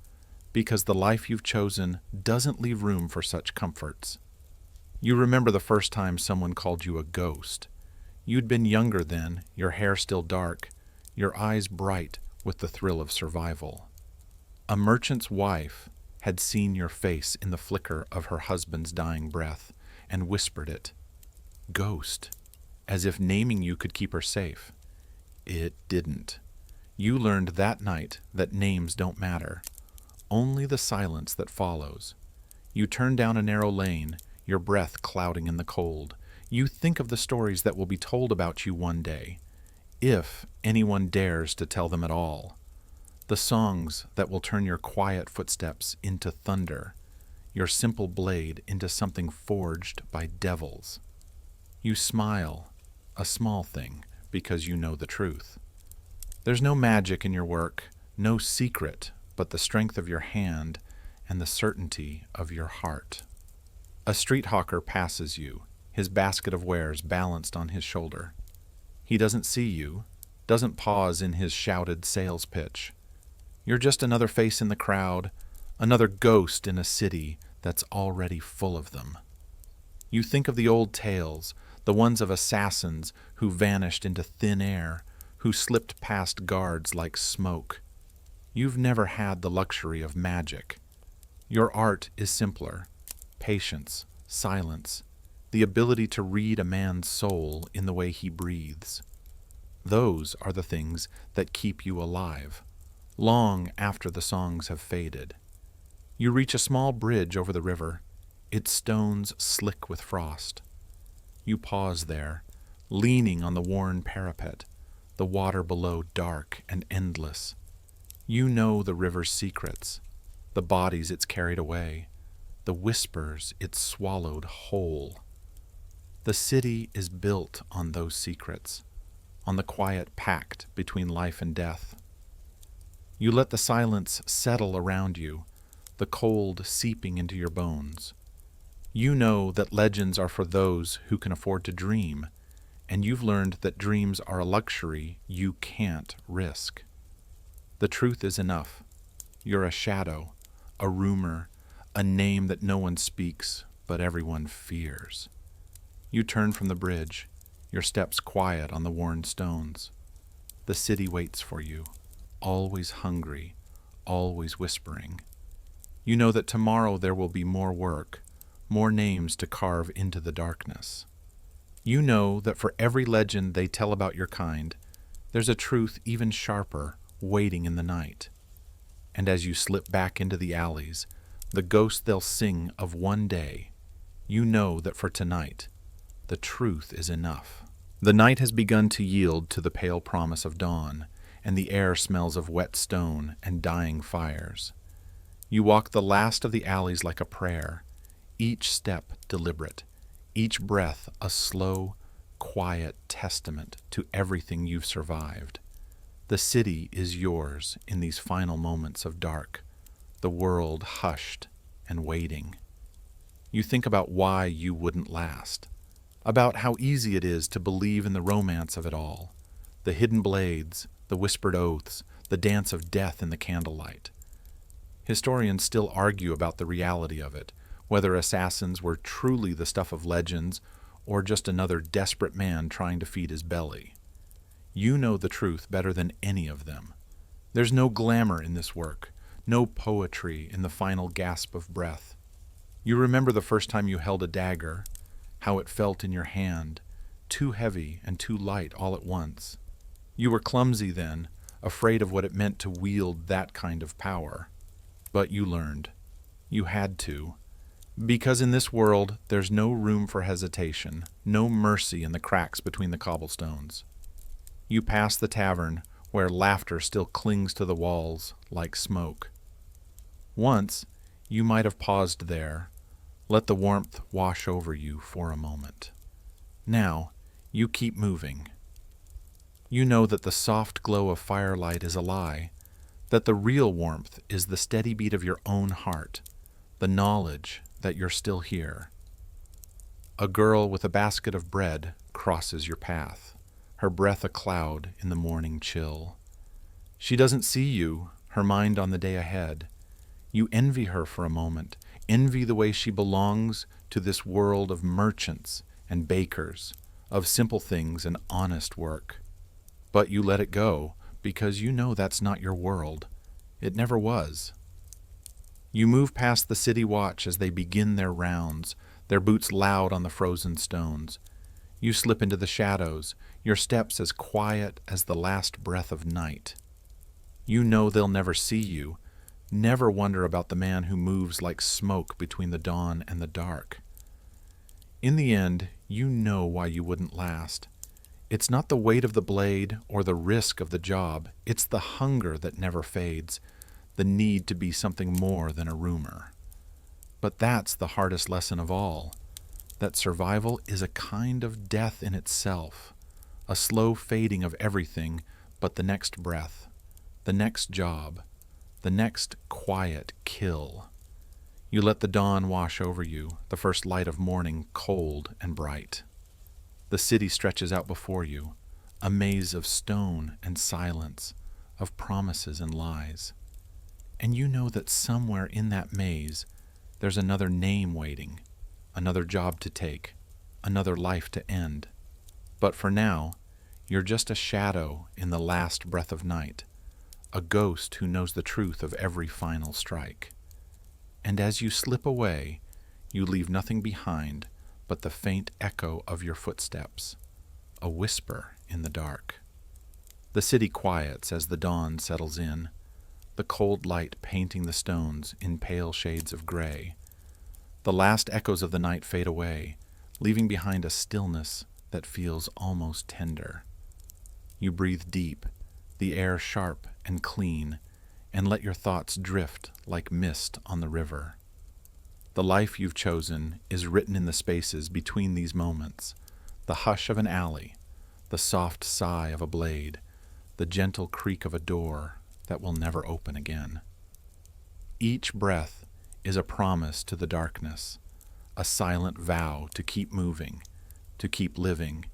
because the life you've chosen doesn't leave room for such comforts. You remember the first time someone called you a ghost. You'd been younger then, your hair still dark, your eyes bright with the thrill of survival. A merchant's wife had seen your face in the flicker of her husband's dying breath and whispered it. Ghost, as if naming you could keep her safe. It didn't. You learned that night that names don't matter, only the silence that follows. You turn down a narrow lane, your breath clouding in the cold. You think of the stories that will be told about you one day, if anyone dares to tell them at all. The songs that will turn your quiet footsteps into thunder, your simple blade into something forged by devils. You smile, a small thing, because you know the truth. There's no magic in your work, no secret but the strength of your hand and the certainty of your heart. A street hawker passes you, his basket of wares balanced on his shoulder. He doesn't see you, doesn't pause in his shouted sales pitch. You're just another face in the crowd, another ghost in a city that's already full of them. You think of the old tales, the ones of assassins who vanished into thin air, who slipped past guards like smoke. You've never had the luxury of magic. Your art is simpler. Patience, silence, the ability to read a man's soul in the way he breathes. Those are the things that keep you alive, long after the songs have faded. You reach a small bridge over the river, its stones slick with frost. You pause there, leaning on the worn parapet, the water below dark and endless. You know the river's secrets, the bodies it's carried away, the whispers it's swallowed whole. The city is built on those secrets, on the quiet pact between life and death. You let the silence settle around you, the cold seeping into your bones. You know that legends are for those who can afford to dream, and you've learned that dreams are a luxury you can't risk. The truth is enough. You're a shadow, a rumor, a name that no one speaks, but everyone fears. You turn from the bridge, your steps quiet on the worn stones. The city waits for you, always hungry, always whispering. You know that tomorrow there will be more work, more names to carve into the darkness. You know that for every legend they tell about your kind, there's a truth even sharper waiting in the night. And as you slip back into the alleys, the ghosts they'll sing of one day, you know that for tonight, the truth is enough. The night has begun to yield to the pale promise of dawn, and the air smells of wet stone and dying fires. You walk the last of the alleys like a prayer, each step deliberate, each breath a slow, quiet testament to everything you've survived. The city is yours in these final moments of dark, the world hushed and waiting. You think about why you wouldn't last, about how easy it is to believe in the romance of it all, the hidden blades, the whispered oaths, the dance of death in the candlelight. Historians still argue about the reality of it, whether assassins were truly the stuff of legends or just another desperate man trying to feed his belly. You know the truth better than any of them. There's no glamour in this work, no poetry in the final gasp of breath. You remember the first time you held a dagger, how it felt in your hand, too heavy and too light all at once. You were clumsy then, afraid of what it meant to wield that kind of power. But you learned. You had to. Because in this world, there's no room for hesitation, no mercy in the cracks between the cobblestones. You pass the tavern, where laughter still clings to the walls like smoke. Once, you might have paused there, let the warmth wash over you for a moment. Now, you keep moving. You know that the soft glow of firelight is a lie, that the real warmth is the steady beat of your own heart, the knowledge that you're still here. A girl with a basket of bread crosses your path, her breath a cloud in the morning chill. She doesn't see you, her mind on the day ahead. You envy her for a moment, envy the way she belongs to this world of merchants and bakers, of simple things and honest work. But you let it go, because you know that's not your world. It never was. You move past the city watch as they begin their rounds, their boots loud on the frozen stones. You slip into the shadows, your steps as quiet as the last breath of night. You know they'll never see you, never wonder about the man who moves like smoke between the dawn and the dark. In the end, you know why you wouldn't last. It's not the weight of the blade or the risk of the job, it's the hunger that never fades, the need to be something more than a rumor. But that's the hardest lesson of all, that survival is a kind of death in itself, a slow fading of everything but the next breath, the next job, the next quiet kill. You let the dawn wash over you, the first light of morning cold and bright. The city stretches out before you, a maze of stone and silence, of promises and lies. And you know that somewhere in that maze, there's another name waiting, another job to take, another life to end. But for now, you're just a shadow in the last breath of night, a ghost who knows the truth of every final strike. And as you slip away, you leave nothing behind but the faint echo of your footsteps, a whisper in the dark. The city quiets as the dawn settles in, the cold light painting the stones in pale shades of gray. The last echoes of the night fade away, leaving behind a stillness that feels almost tender. You breathe deep, the air sharp and clean, and let your thoughts drift like mist on the river. The life you've chosen is written in the spaces between these moments, the hush of an alley, the soft sigh of a blade, the gentle creak of a door that will never open again. Each breath is a promise to the darkness, a silent vow to keep moving, to keep living,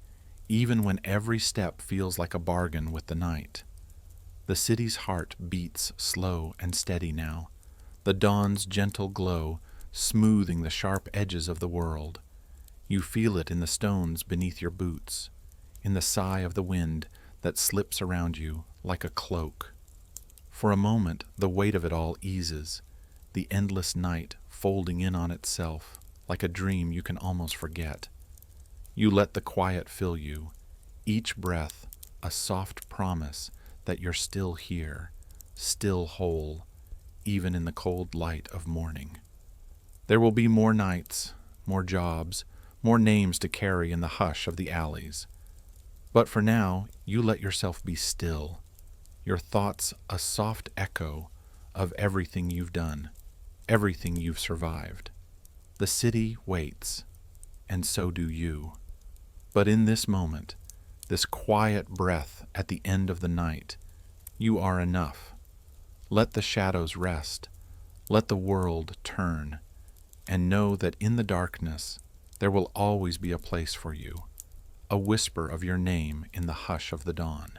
even when every step feels like a bargain with the night. The city's heart beats slow and steady now, the dawn's gentle glow smoothing the sharp edges of the world. You feel it in the stones beneath your boots, in the sigh of the wind that slips around you like a cloak. For a moment, the weight of it all eases, the endless night folding in on itself like a dream you can almost forget. You let the quiet fill you, each breath a soft promise that you're still here, still whole, even in the cold light of morning. There will be more nights, more jobs, more names to carry in the hush of the alleys. But for now, you let yourself be still, your thoughts a soft echo of everything you've done, everything you've survived. The city waits, and so do you. But in this moment, this quiet breath at the end of the night, you are enough. Let the shadows rest, let the world turn, and know that in the darkness there will always be a place for you, a whisper of your name in the hush of the dawn.